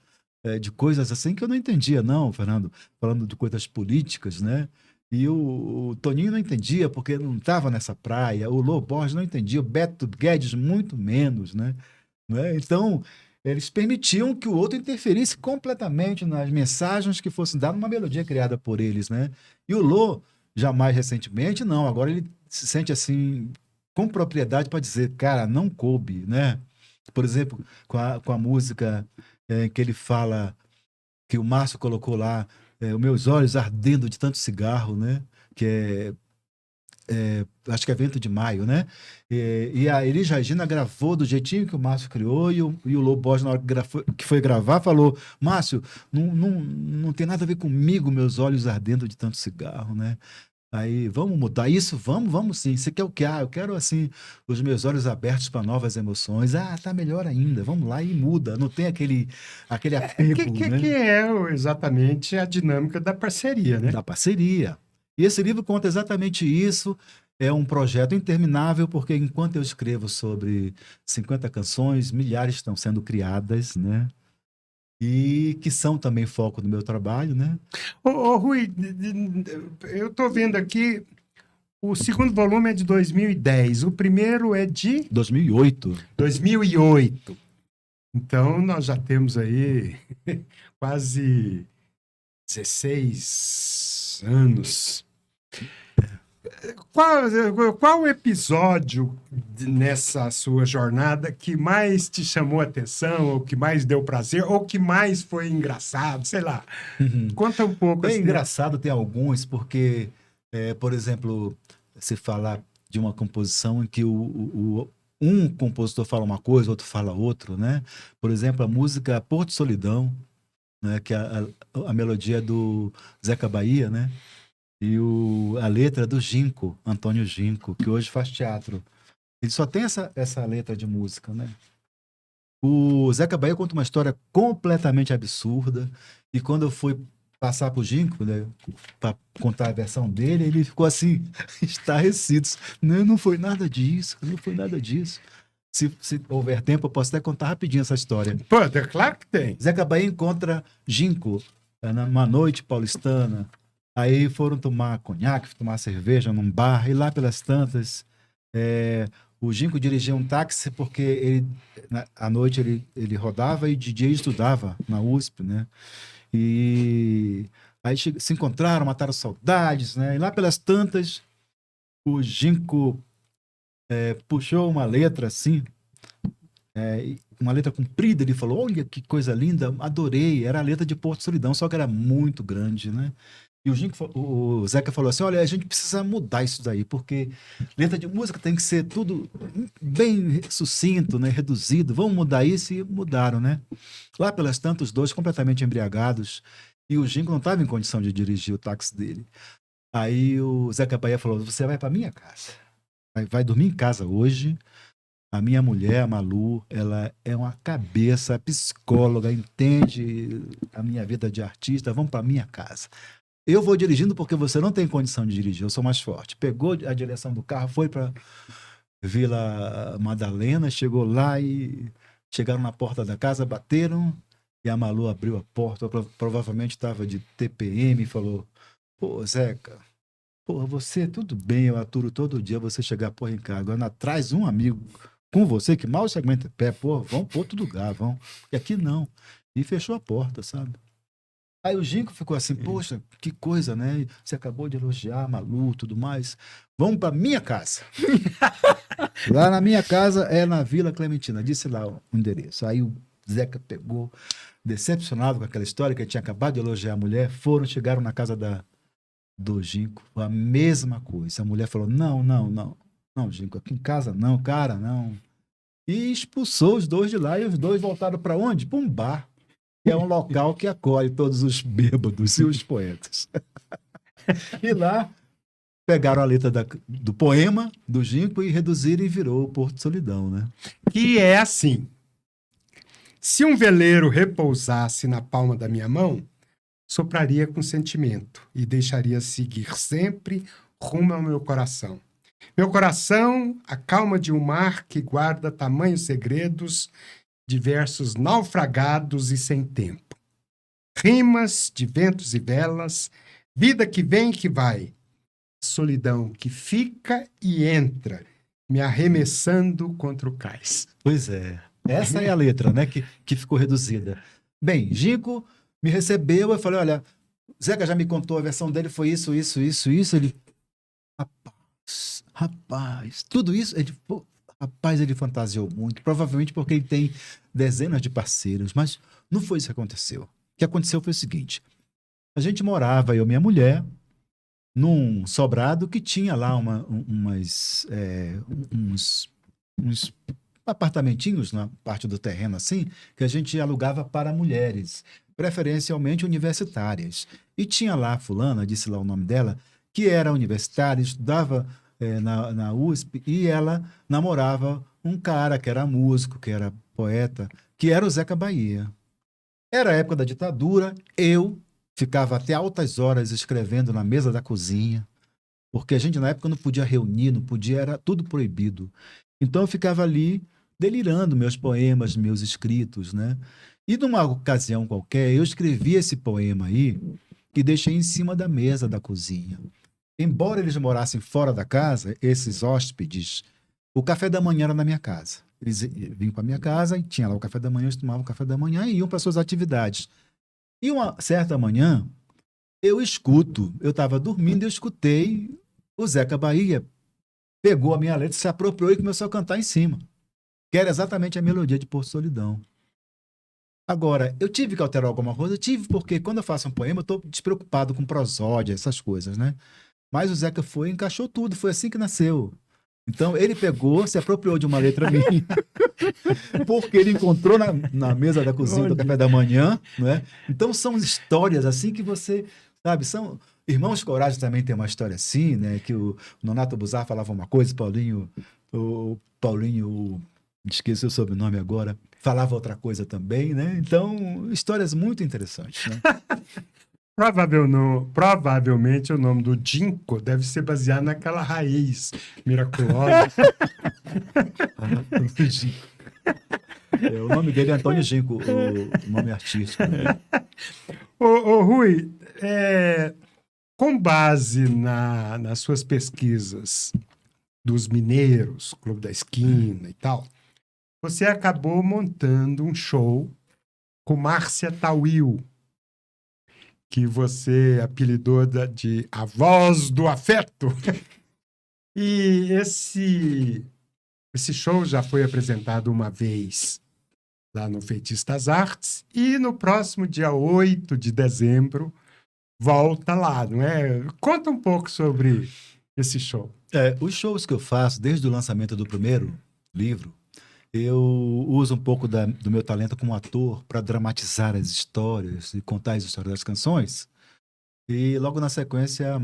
de coisas assim que eu não entendia, não, Fernando, falando de coisas políticas, né? E o Toninho não entendia, porque não estava nessa praia. O Lô Borges não entendia. O Beto Guedes, muito menos, né? Então, eles permitiam que o outro interferisse completamente nas mensagens que fossem dadas numa melodia criada por eles, né? E o Lô, já mais recentemente, não. Agora ele se sente assim, com propriedade para dizer, cara, não coube, né? Por exemplo, com a música que ele fala, que o Márcio colocou lá, os meus olhos ardendo de tanto cigarro, né? Que acho que é Vento de Maio, né? E a Elis Regina gravou do jeitinho que o Márcio criou, e o Lô Borges, na hora que foi gravar, falou, Márcio, não tem nada a ver comigo, meus olhos ardendo de tanto cigarro, né? Aí, vamos mudar isso? Vamos sim. Você quer o quê? Eu quero, assim, os meus olhos abertos para novas emoções. Tá melhor ainda. Vamos lá e muda. Não tem aquele apego, né?
Que é exatamente a dinâmica da parceria, né?
Da parceria. E esse livro conta exatamente isso. É um projeto interminável, porque enquanto eu escrevo sobre 50 canções, milhares estão sendo criadas, né? E que são também foco do meu trabalho, né?
Rui, eu estou vendo aqui O segundo volume é de 2010. O primeiro é de
2008.
2008. Então, nós já temos aí quase 16 anos. Qual episódio nessa sua jornada que mais te chamou a atenção, ou que mais deu prazer, ou que mais foi engraçado, sei lá. Conta um pouco.
Bem
assim.
engraçado tem alguns, porque, por exemplo, se falar de uma composição em que um compositor fala uma coisa, outro fala outro, né? Por exemplo, a música Porto Solidão, né? Que a melodia é do Zeca Bahia, né? E a letra é do Ginco, Antônio Ginco, que hoje faz teatro. Ele só tem essa letra de música, né? O Zeca Bahia conta uma história completamente absurda, e quando eu fui passar pro Ginco, né, para contar a versão dele, ele ficou assim, estarrecido. Não foi nada disso, não foi nada disso. Se houver tempo, eu posso até contar rapidinho essa história.
Pô, é claro que tem.
Zeca Bahia encontra Ginco numa noite paulistana. Aí foram tomar conhaque, tomar cerveja num bar, e lá pelas tantas, o Ginco dirigia um táxi porque à noite ele rodava e de dia estudava na USP, né? E aí se encontraram, mataram saudades, né? E lá pelas tantas, o Ginco puxou uma letra assim, uma letra comprida, ele falou, olha que coisa linda, adorei, era a letra de Porto Solidão, só que era muito grande, né? E o Zeca falou assim, olha, a gente precisa mudar isso daí, porque letra de música tem que ser tudo bem sucinto, né, reduzido, vamos mudar isso, e mudaram, né? Lá pelas tantas, os dois completamente embriagados, e o Ginco não estava em condição de dirigir o táxi dele. Aí o Zeca Bahia falou, você vai para minha casa, vai dormir em casa hoje. A minha mulher, a Malu, ela é uma cabeça psicóloga, entende a minha vida de artista, vamos para minha casa. Eu vou dirigindo porque você não tem condição de dirigir, eu sou mais forte. Pegou a direção do carro, foi para Vila Madalena, chegou lá e chegaram na porta da casa, bateram e a Malu abriu a porta, provavelmente estava de TPM e falou, pô, Zeca, pô, você, tudo bem, eu aturo todo dia você chegar porra em casa, agora traz um amigo com você que mal se aguenta pé, pô, vamos para outro lugar, vamos, e aqui não. E fechou a porta, sabe? Aí o Ginco ficou assim, poxa, que coisa, né? Você acabou de elogiar a Malu e tudo mais. Vamos para minha casa. Lá na minha casa é na Vila Clementina. Disse lá o endereço. Aí o Zeca pegou, decepcionado com aquela história, que ele tinha acabado de elogiar a mulher. Chegaram na casa do Ginco. A mesma coisa. A mulher falou, não, Ginco, aqui em casa não, cara, não. E expulsou os dois de lá, e os dois voltaram para onde? Para um bar. Que é um local que acolhe todos os bêbados e os poetas. E lá pegaram a letra do poema do Ginco e reduziram e virou o Porto Solidão, né?
Que é assim, se um veleiro repousasse na palma da minha mão, sopraria com sentimento e deixaria seguir sempre rumo ao meu coração. Meu coração, a calma de um mar que guarda tamanhos segredos, de versos naufragados e sem tempo. Rimas de ventos e velas, vida que vem e que vai. Solidão que fica e entra, me arremessando contra o cais.
Pois é. Essa é a letra, né? Que ficou reduzida. Bem, Ginco me recebeu, eu falei, olha, Zeca já me contou, a versão dele foi isso. Ele, rapaz, tudo isso, ele fantasiou muito, provavelmente porque ele tem dezenas de parceiros, mas não foi isso que aconteceu. O que aconteceu foi o seguinte, a gente morava, eu e minha mulher, num sobrado que tinha lá uns apartamentinhos na parte do terreno assim, que a gente alugava para mulheres, preferencialmente universitárias. E tinha lá a fulana, disse lá o nome dela, que era universitária, estudava na USP, e ela namorava um cara que era músico, que era poeta, que era o Zeca Bahia. Era a época da ditadura, eu ficava até altas horas escrevendo na mesa da cozinha, porque a gente na época não podia reunir, não podia, era tudo proibido. Então eu ficava ali delirando meus poemas, meus escritos, né? E numa ocasião qualquer, eu escrevi esse poema aí e deixei em cima da mesa da cozinha. embora eles morassem fora da casa, esses hóspedes, o café da manhã era na minha casa. Eles vinham para minha casa e tinha lá o café da manhã, eles tomavam o café da manhã e iam para suas atividades. E uma certa manhã, eu estava dormindo e eu escutei o Zeca Bahia, pegou a minha letra, se apropriou e começou a cantar em cima, que era exatamente a melodia de Porto Solidão. Agora, eu tive que alterar alguma coisa? Eu tive, porque quando eu faço um poema, eu estou despreocupado com prosódia, essas coisas, né? Mas o Zeca foi e encaixou tudo, foi assim que nasceu. Então, ele pegou, se apropriou de uma letra minha, porque ele encontrou na mesa da cozinha do café da manhã, né? Então, são histórias assim que você, sabe, são... Irmãos Coragem também tem uma história assim, né? Que o Nonato Buzar falava uma coisa, o Paulinho, esqueci o sobrenome agora, falava outra coisa também, né? Então, histórias muito interessantes, né?
Provavelmente o nome do ginkgo deve ser baseado naquela raiz miraculosa.
O nome dele é Antônio Ginco, o nome artístico, né?
Ô, Rui, com base nas suas pesquisas dos mineiros, Clube da Esquina e tal, você acabou montando um show com Márcia Tawil, que você apelidou de A Voz do Afeto. E esse show já foi apresentado uma vez lá no Feitiço das Artes e no próximo dia 8 de dezembro volta lá, não é? Conta um pouco sobre esse show.
Os shows que eu faço, desde o lançamento do primeiro livro, eu uso um pouco do meu talento como ator para dramatizar as histórias e contar as histórias das canções. E logo na sequência,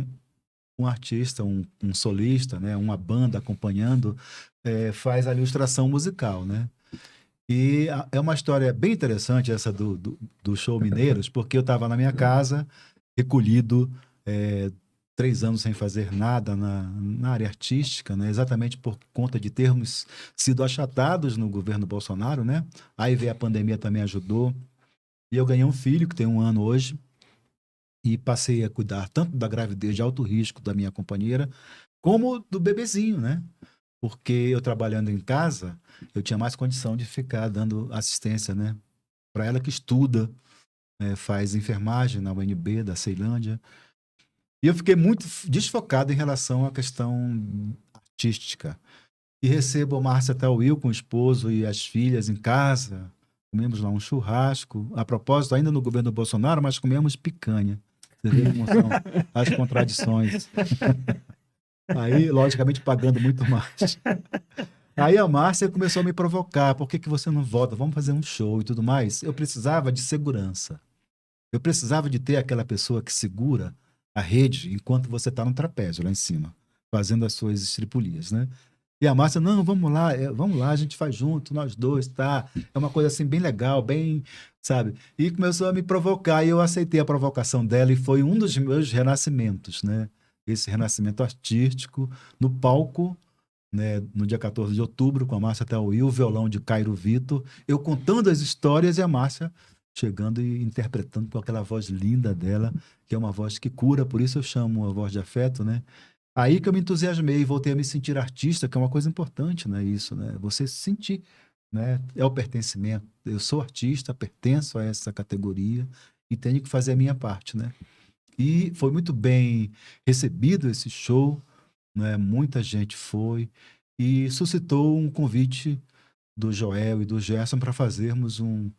um artista, um solista, né, uma banda acompanhando, faz a ilustração musical, né? E é uma história bem interessante essa do show Mineiros, porque eu estava na minha casa, recolhido, 3 anos sem fazer nada na área artística, né? Exatamente por conta de termos sido achatados no governo Bolsonaro, né? Aí veio a pandemia, também ajudou. E eu ganhei um filho, que tem 1 ano hoje, e passei a cuidar tanto da gravidez de alto risco da minha companheira, como do bebezinho, né? Porque eu trabalhando em casa, eu tinha mais condição de ficar dando assistência, né? Para ela que estuda, faz enfermagem na UNB da Ceilândia. E eu fiquei muito desfocado em relação à questão artística. E recebo a Márcia Tawil com o esposo e as filhas em casa. Comemos lá um churrasco. A propósito, ainda no governo Bolsonaro, mas comemos picanha. Você vê como são as contradições. Aí, logicamente, pagando muito mais. Aí a Márcia começou a me provocar. Por que você não volta? Vamos fazer um show e tudo mais. Eu precisava de segurança. Eu precisava de ter aquela pessoa que segura a rede enquanto você está no trapézio lá em cima, fazendo as suas estripulias, né? E a Márcia, não, vamos lá, a gente faz junto, nós dois, tá? É uma coisa assim bem legal, bem, sabe? E começou a me provocar e eu aceitei a provocação dela e foi um dos meus renascimentos, né? Esse renascimento artístico no palco, né? No dia 14 de outubro, com a Márcia Tawil, o violão de Cairo Vitor, eu contando as histórias e a Márcia chegando e interpretando com aquela voz linda dela, que é uma voz que cura, por isso eu chamo a voz de afeto, né? Aí que eu me entusiasmei e voltei a me sentir artista, que é uma coisa importante, né? Isso, né? Você se sentir, né? É o pertencimento. Eu sou artista, pertenço a essa categoria e tenho que fazer a minha parte, né? E foi muito bem recebido esse show, né? Muita gente foi e suscitou um convite do Joel e do Gerson para fazermos um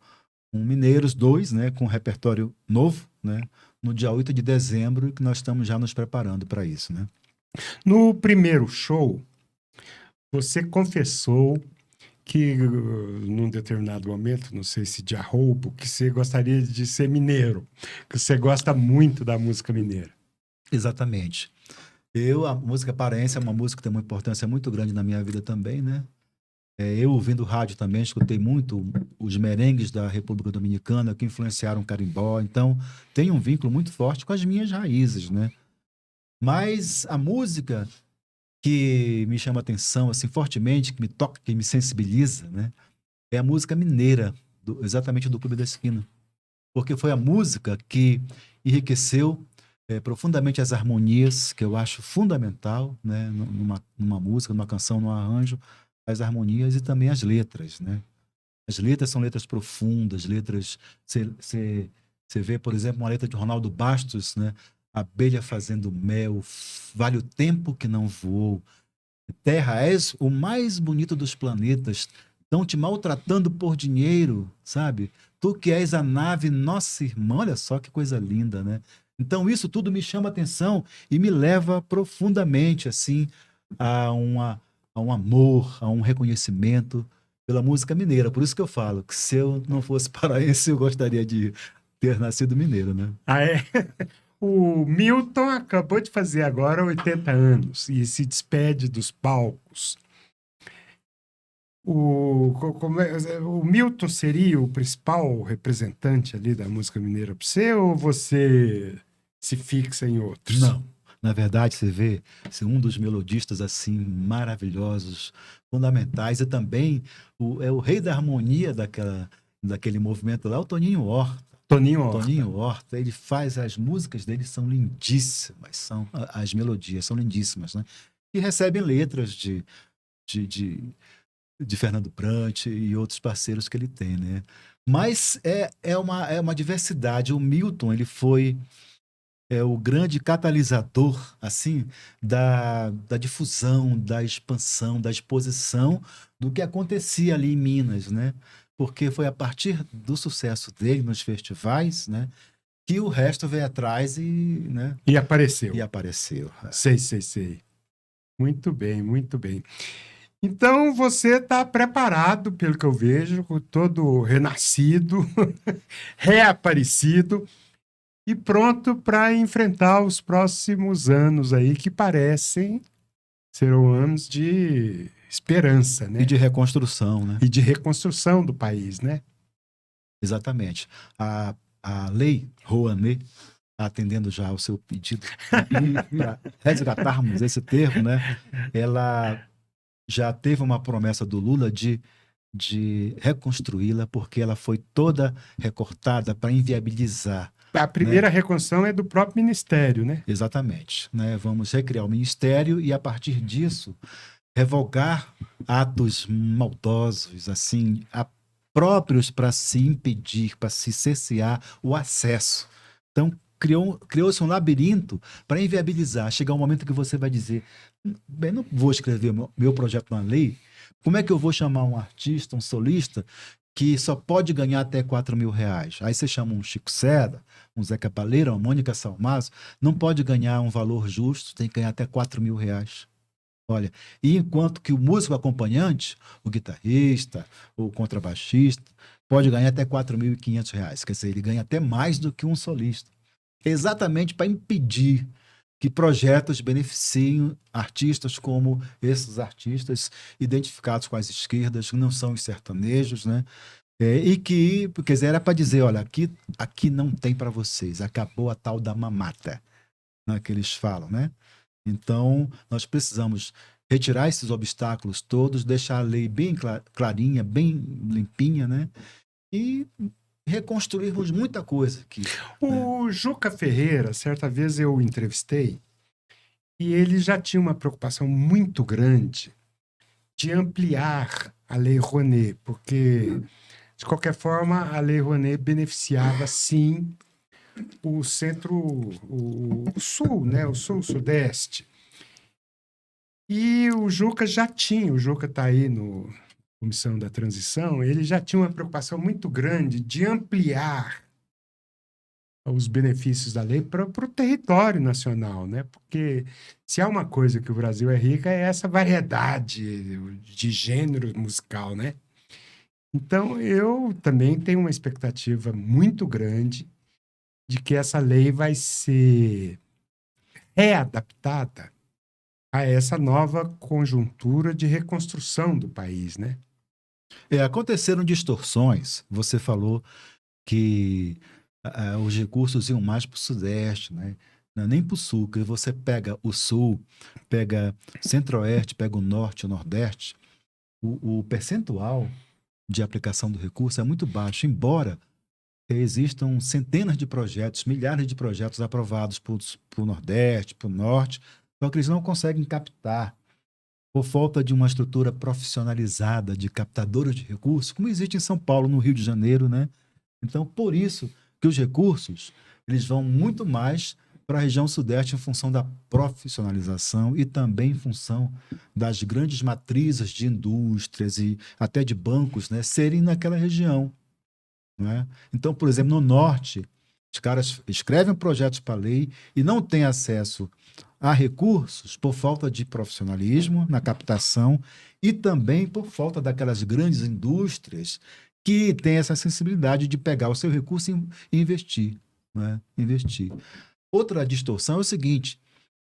Mineiros 2, né, com um repertório novo, né, no dia 8 de dezembro, e que nós estamos já nos preparando para isso, né?
No primeiro show, você confessou que, num determinado momento, não sei se de arroubo, que você gostaria de ser mineiro, que você gosta muito da música mineira.
Exatamente. A música paraense é uma música que tem uma importância muito grande na minha vida também, né? Eu, ouvindo rádio também, escutei muito os merengues da República Dominicana, que influenciaram o carimbó. Então, tem um vínculo muito forte com as minhas raízes, né? Mas a música que me chama atenção, assim, fortemente, que me toca, que me sensibiliza, né? É a música mineira, exatamente do Clube da Esquina. Porque foi a música que enriqueceu profundamente as harmonias, que eu acho fundamental, né? Numa música, numa canção, num arranjo, as harmonias e também as letras, né? As letras são letras profundas, letras... Você vê, por exemplo, uma letra de Ronaldo Bastos, né? Abelha fazendo mel, vale o tempo que não voou. Terra, és o mais bonito dos planetas, estão te maltratando por dinheiro, sabe? Tu que és a nave, nossa irmã, olha só que coisa linda, né? Então isso tudo me chama atenção e me leva profundamente, assim, a, a um amor, a um reconhecimento pela música mineira. Por isso que eu falo que se eu não fosse paraense, eu gostaria de ter nascido mineiro, né?
Ah, é? O Milton acabou de fazer agora 80 anos e se despede dos palcos. O Milton seria o principal representante ali da música mineira para você ou você se fixa em outros?
Não. Na verdade, você vê, um dos melodistas assim maravilhosos, fundamentais, e também é o rei da harmonia daquele movimento lá, o Toninho Horta.
Toninho Horta.
Toninho Horta, ele faz as músicas dele são lindíssimas, as melodias são lindíssimas, né? E recebem letras de Fernando Brant e outros parceiros que ele tem, né? Mas é uma diversidade. O Milton, ele foi o grande catalisador, assim, da difusão, da expansão, da exposição do que acontecia ali em Minas, né? Porque foi a partir do sucesso dele nos festivais, né, que o resto veio atrás né,
E apareceu.
e apareceu.
Sei. Muito bem, muito bem. Então você está preparado, pelo que eu vejo, todo renascido, reaparecido e pronto para enfrentar os próximos anos aí, que parecem serão anos de esperança, né?
E de reconstrução, né?
E de reconstrução do país, né?
Exatamente. A lei Rouanet, atendendo já ao seu pedido, para resgatarmos esse termo, né? Ela já teve uma promessa do Lula de reconstruí-la, porque ela foi toda recortada para inviabilizar.
A primeira reconstrução é do próprio ministério, né?
Exatamente. Né? Vamos recriar o ministério e, a partir disso, revogar atos maldosos, assim, próprios para se impedir, para se cercear o acesso. Então, criou-se um labirinto para inviabilizar. Chegar um momento que você vai dizer, bem, não vou escrever meu projeto na lei, como é que eu vou chamar um artista, um solista, que só pode ganhar até R$4.000? Aí você chama um Chico Ceda, um Zé Cabaleiro, uma Mônica Salmazo, não pode ganhar um valor justo, tem que ganhar até R$4.000. Olha, e enquanto que o músico acompanhante, o guitarrista, o contrabaixista, pode ganhar até R$4.500. Quer dizer, ele ganha até mais do que um solista. Exatamente para impedir que projetos beneficiem artistas como esses artistas identificados com as esquerdas, que não são os sertanejos, né? E que, quer dizer, era para dizer, olha, aqui não tem para vocês, acabou a tal da mamata, né, que eles falam, né? Então, nós precisamos retirar esses obstáculos todos, deixar a lei bem clarinha, bem limpinha, né? E reconstruirmos muita coisa aqui.
O Juca Ferreira, certa vez eu o entrevistei, e ele já tinha uma preocupação muito grande de ampliar a Lei Rouanet, porque, de qualquer forma, a Lei Rouanet beneficiava, sim, o centro, o sul, né? O sul-sudeste. E o Juca está aí no Comissão da Transição, ele já tinha uma preocupação muito grande de ampliar os benefícios da lei para o território nacional, né? Porque se há uma coisa que o Brasil é rica é essa variedade de gênero musical, né? Então, eu também tenho uma expectativa muito grande de que essa lei vai ser readaptada a essa nova conjuntura de reconstrução do país, né?
Aconteceram distorções. Você falou que os recursos iam mais para o Sudeste, né? Não, nem para o Sul, porque você pega o Sul, pega Centro-Oeste, pega o Norte, o Nordeste, o percentual de aplicação do recurso é muito baixo, embora existam centenas de projetos, milhares de projetos aprovados para o Nordeste, para o Norte, só que eles não conseguem captar por falta de uma estrutura profissionalizada de captadores de recursos, como existe em São Paulo, no Rio de Janeiro, né? Então, por isso que os recursos, eles vão muito mais para a região Sudeste em função da profissionalização e também em função das grandes matrizes de indústrias e até de bancos, né, serem naquela região, né? Então, por exemplo, no Norte, os caras escrevem projetos para lei e não têm acesso a recursos por falta de profissionalismo na captação e também por falta daquelas grandes indústrias que têm essa sensibilidade de pegar o seu recurso e investir, né? Investir. Outra distorção é o seguinte: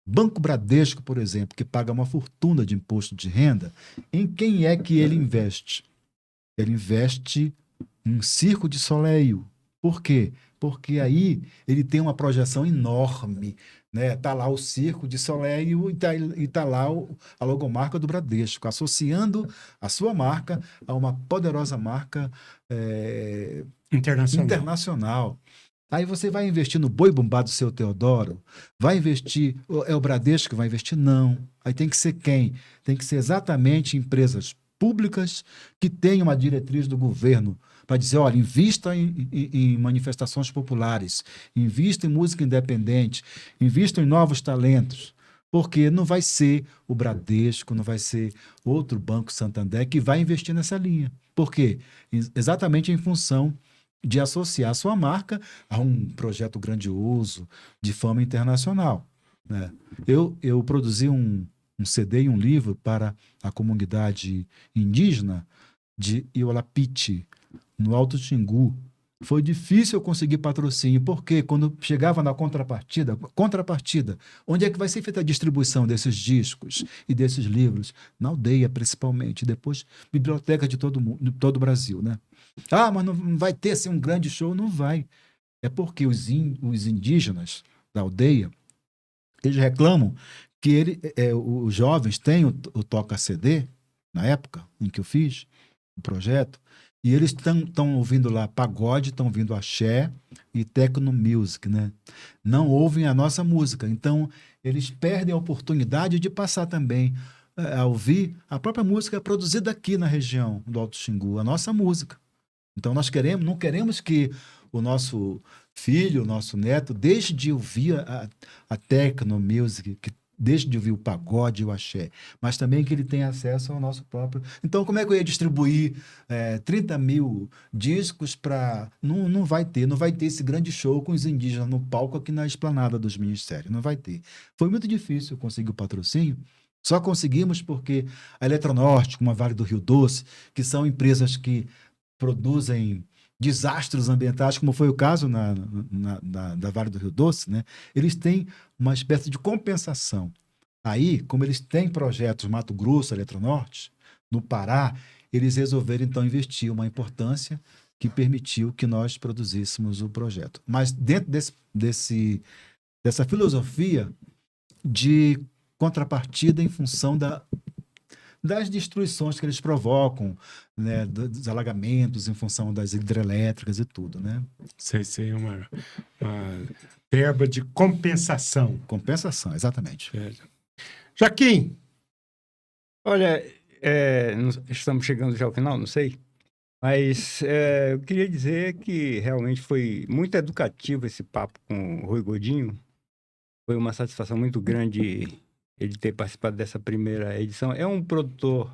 Banco Bradesco, por exemplo, que paga uma fortuna de imposto de renda, em quem é que ele investe? Ele investe em Circo de Soleil. Por quê? Porque aí ele tem uma projeção enorme, né? Tá lá o Circo de Soleil e tá lá a logomarca do Bradesco, associando a sua marca a uma poderosa marca internacional. Aí você vai investir no boi bumbá do seu Teodoro? Vai investir? É o Bradesco que vai investir? Não. Aí tem que ser quem? Tem que ser exatamente empresas públicas que tenham uma diretriz do governo para dizer, olha, invista em manifestações populares, invista em música independente, invista em novos talentos, porque não vai ser o Bradesco, não vai ser outro Banco Santander que vai investir nessa linha. Por quê? Exatamente em função de associar a sua marca a um projeto grandioso de fama internacional, né? Eu produzi um CD e um livro para a comunidade indígena de Iolapiti, no Alto Xingu. Foi difícil eu conseguir patrocínio, porque quando chegava na contrapartida, onde é que vai ser feita a distribuição desses discos e desses livros? Na aldeia, principalmente, depois biblioteca de todo mundo, de todo o Brasil, né? Ah, mas não vai ter assim, um grande show? Não vai. É porque os indígenas da aldeia, eles reclamam que os jovens têm o toca-CD, na época em que eu fiz o projeto, e eles estão ouvindo lá pagode, estão ouvindo axé e techno music, né? Não ouvem a nossa música. Então, eles perdem a oportunidade de passar também a ouvir a própria música produzida aqui na região do Alto Xingu, a nossa música. Então, nós não queremos que o nosso filho, o nosso neto, deixe de ouvir a techno music, deixe de ouvir o pagode e o axé, mas também que ele tenha acesso ao nosso próprio. Então, como é que eu ia distribuir 30 mil discos para. Não vai ter esse grande show com os indígenas no palco aqui na esplanada dos ministérios. Não vai ter. Foi muito difícil conseguir o patrocínio. Só conseguimos porque a Eletronorte, como a Vale do Rio Doce, que são empresas que produzem desastres ambientais, como foi o caso da Vale do Rio Doce, né? Eles têm uma espécie de compensação. Aí, como eles têm projetos Mato Grosso, Eletronorte, no Pará, eles resolveram, então, investir uma importância que permitiu que nós produzíssemos o projeto. Mas dentro dessa filosofia de contrapartida em função das destruições que eles provocam, né, dos alagamentos em função das hidrelétricas e tudo, né?
Sei, uma verba de compensação.
Compensação, exatamente.
Joaquim!
Olha, estamos chegando já ao final, não sei, mas eu queria dizer que realmente foi muito educativo esse papo com o Rui Godinho. Foi uma satisfação muito grande ele ter participado dessa primeira edição. É um produtor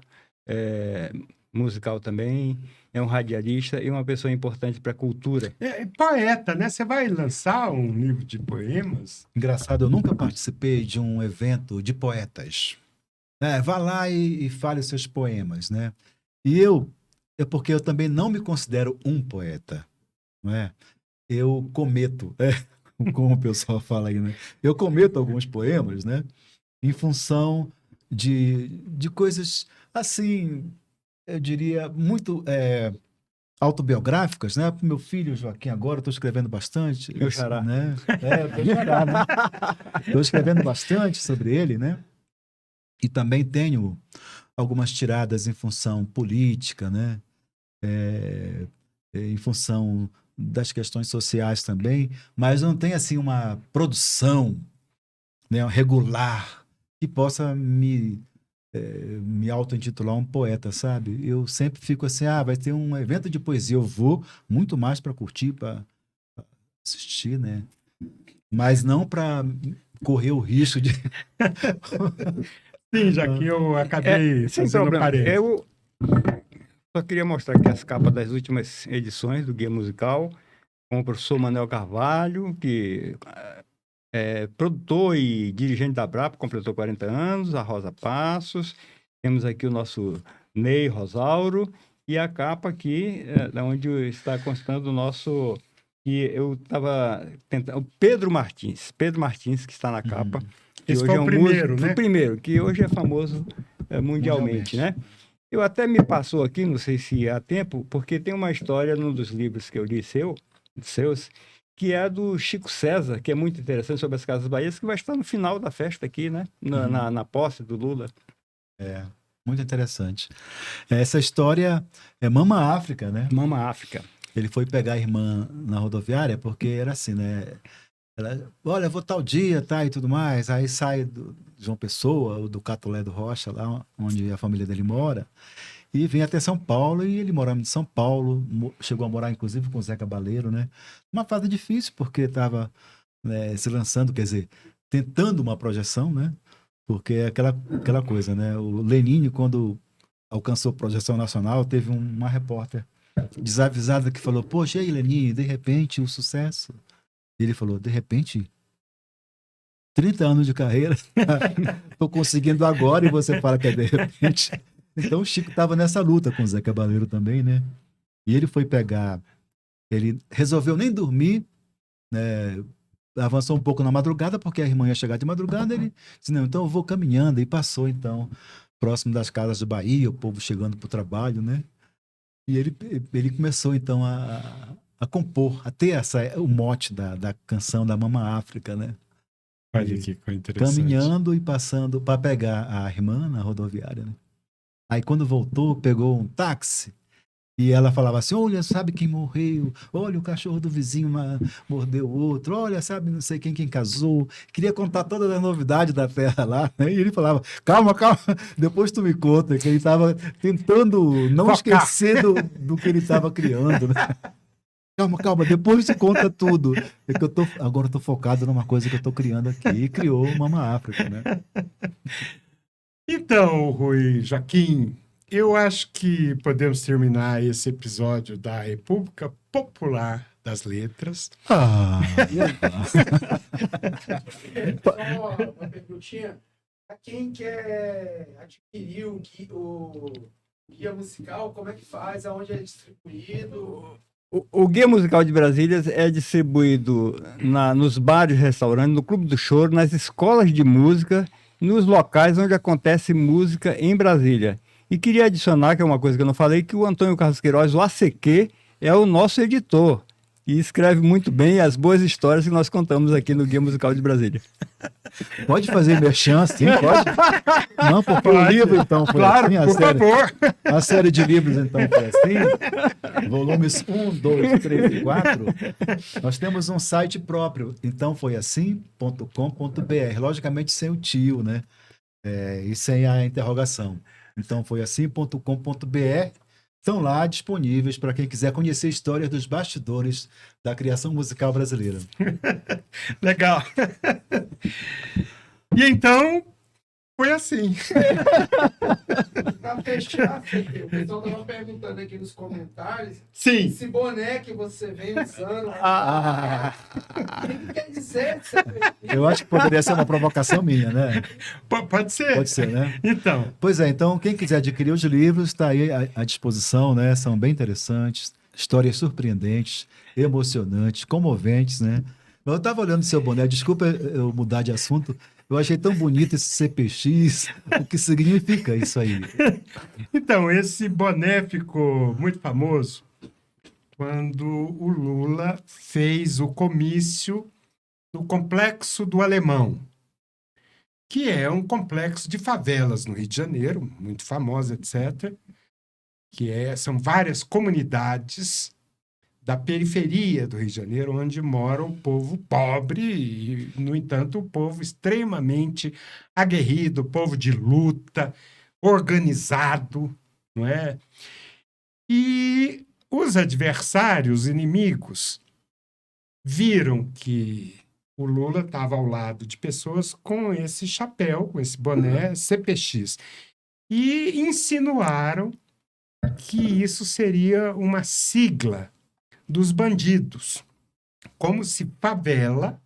musical também, é um radialista e uma pessoa importante para a cultura.
É poeta, né? Você vai lançar um livro de poemas?
Engraçado, eu nunca participei de um evento de poetas. Vá lá e fale os seus poemas, né? E porque eu também não me considero um poeta, não é? Eu cometo, como o pessoal fala aí, né? Eu cometo alguns poemas, né? Em função de coisas, assim, eu diria, muito autobiográficas, né? Para meu filho Joaquim agora, estou escrevendo bastante.
Meu xará.
Né? Meu xará, né? Estou escrevendo bastante sobre ele, né? E também tenho algumas tiradas em função política, né? Em função das questões sociais também, mas não tem assim uma produção, né, regular que possa me auto-intitular um poeta, sabe? Eu sempre fico assim, vai ter um evento de poesia, eu vou muito mais para curtir, para assistir, né? Mas não para correr o risco de...
Sim, já que eu acabei
Sem
fazendo
problema.
parede.
Eu só queria mostrar aqui as capas das últimas edições do Guia Musical, com o professor Manuel Carvalho, que é produtor e dirigente da Brapa, completou 40 anos, a Rosa Passos. Temos aqui o nosso Ney Rosauro, e a capa aqui, da onde está constando o nosso... que eu estava tentando... O Pedro Martins, que está na capa. Que
Esse
hoje
foi
é
o
um
primeiro,
músico,
né?
o primeiro, que hoje é famoso mundialmente, né? Eu até me passou aqui, não sei se há tempo, porque tem uma história num dos livros que eu li seus, que é do Chico César, que é muito interessante, sobre as Casas Bahias, que vai estar no final da festa aqui, né? Na posse do Lula.
Muito interessante. Essa história é Mama África, né?
Mama África.
Ele foi pegar a irmã na rodoviária porque era assim, né? Ela, olha, eu vou tal dia, tá, e tudo mais. Aí sai do João Pessoa, ou do Catolé do Rocha, lá onde a família dele mora, e vem até São Paulo, e ele morava em São Paulo, chegou a morar, inclusive, com o Zé Cabaleiro, né? Uma fase difícil, porque estava se lançando, quer dizer, tentando uma projeção, né? Porque é aquela coisa, né? O Lenine, quando alcançou projeção nacional, teve uma repórter desavisada que falou, poxa, e aí, Lenine, de repente, o sucesso... Ele falou, de repente, 30 anos de carreira, estou conseguindo agora e você fala que é de repente. Então o Chico estava nessa luta com o Zé Cabaleiro também, né? E ele foi pegar, ele resolveu nem dormir, né? Avançou um pouco na madrugada, porque a irmã ia chegar de madrugada, ele disse, não, então eu vou caminhando, e passou então, próximo das casas de Bahia, o povo chegando para o trabalho, né? E ele começou então a compor, a ter o mote da canção da Mama África, né?
Olha
E
que coisa interessante.
caminhando e passando para pegar a irmã na rodoviária, né? Aí quando voltou, pegou um táxi e ela falava assim, olha, sabe quem morreu? Olha, o cachorro do vizinho mordeu o outro. Olha, sabe não sei quem casou. Queria contar todas as novidades da terra lá, né? E ele falava, calma, depois tu me conta, que ele estava tentando não
Focar.
esquecer do que ele estava criando, né? Calma, depois tu conta tudo. É que agora eu tô focado numa coisa que eu tô criando aqui. E criou o Mama África, né?
Então, Rui Joaquim, eu acho que podemos terminar esse episódio da República Popular das Letras.
Só uma perguntinha. Para quem quer adquirir o guia musical, como é que faz? Aonde é distribuído?
O Guia Musical de Brasília é distribuído nos bares e restaurantes, no Clube do Choro, nas escolas de música, nos locais onde acontece música em Brasília. E queria adicionar, que é uma coisa que eu não falei, que o Antônio Carlos Queiroz, o ACQ, é o nosso editor. E escreve muito bem as boas histórias que nós contamos aqui no Guia Musical de Brasília.
Pode fazer merchan, sim, pode? Não, porque o
Pode.
livro, então, foi
Claro,
assim?
por favor.
A série de livros, então, foi assim? Volumes 1, 2, 3 e 4. Nós temos um site próprio, então foi assim.com.br. Logicamente sem o tio, né? E sem a interrogação. Então foi assim.com.br. Estão lá disponíveis para quem quiser conhecer histórias dos bastidores da criação musical brasileira.
Legal. E então, foi assim.
Para fechar, o pessoal estava perguntando aqui nos comentários
Sim.
esse boné que você vem usando. O que quer dizer?
Eu acho que poderia ser uma provocação minha, né?
Pode ser.
Pode ser, né?
Então,
Pois é, então quem quiser adquirir os livros, está aí à disposição, né? São bem interessantes, histórias surpreendentes, emocionantes, comoventes, né? Eu estava olhando seu boné, desculpa eu mudar de assunto, eu achei tão bonito esse CPX, o que significa isso aí?
então, esse boné ficou muito famoso quando o Lula fez o comício no Complexo do Alemão, que é um complexo de favelas no Rio de Janeiro, muito famoso, etc., são várias comunidades da periferia do Rio de Janeiro, onde mora o povo pobre e, no entanto, o povo extremamente aguerrido, povo de luta, organizado, não é? E os adversários, os inimigos, viram que o Lula estava ao lado de pessoas com esse chapéu, com esse boné CPX, e insinuaram que isso seria uma sigla dos bandidos, como se favela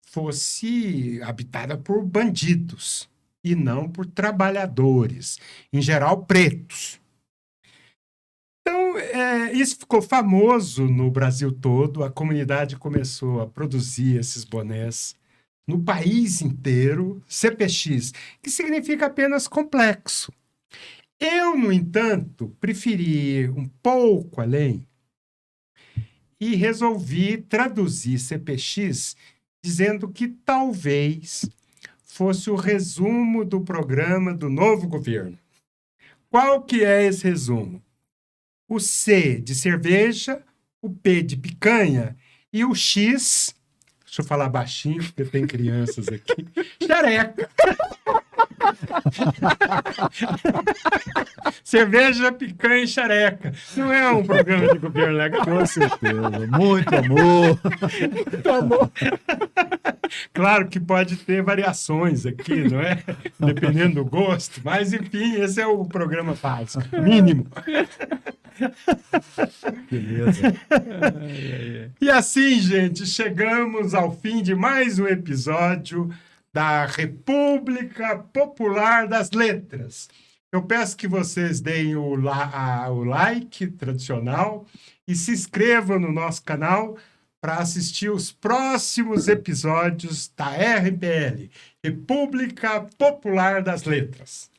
fosse habitada por bandidos e não por trabalhadores, em geral pretos. Então, isso ficou famoso no Brasil todo, a comunidade começou a produzir esses bonés no país inteiro, CPX, que significa apenas complexo. Eu, no entanto, preferi ir um pouco além e resolvi traduzir CPX dizendo que talvez fosse o resumo do programa do novo governo. Qual que é esse resumo? O C de cerveja, o P de picanha e o X, deixa eu falar baixinho porque tem crianças aqui, xereca. Cerveja, picanha e xereca. Não é um programa de governo legal?
Com certeza. Muito amor.
Muito amor. Claro que pode ter variações aqui, não é? Dependendo do gosto. Mas, enfim, esse é o programa básico, mínimo.
Beleza.
E assim, gente, chegamos ao fim de mais um episódio da República Popular das Letras. Eu peço que vocês deem o like tradicional e se inscrevam no nosso canal para assistir os próximos episódios da RPL, República Popular das Letras.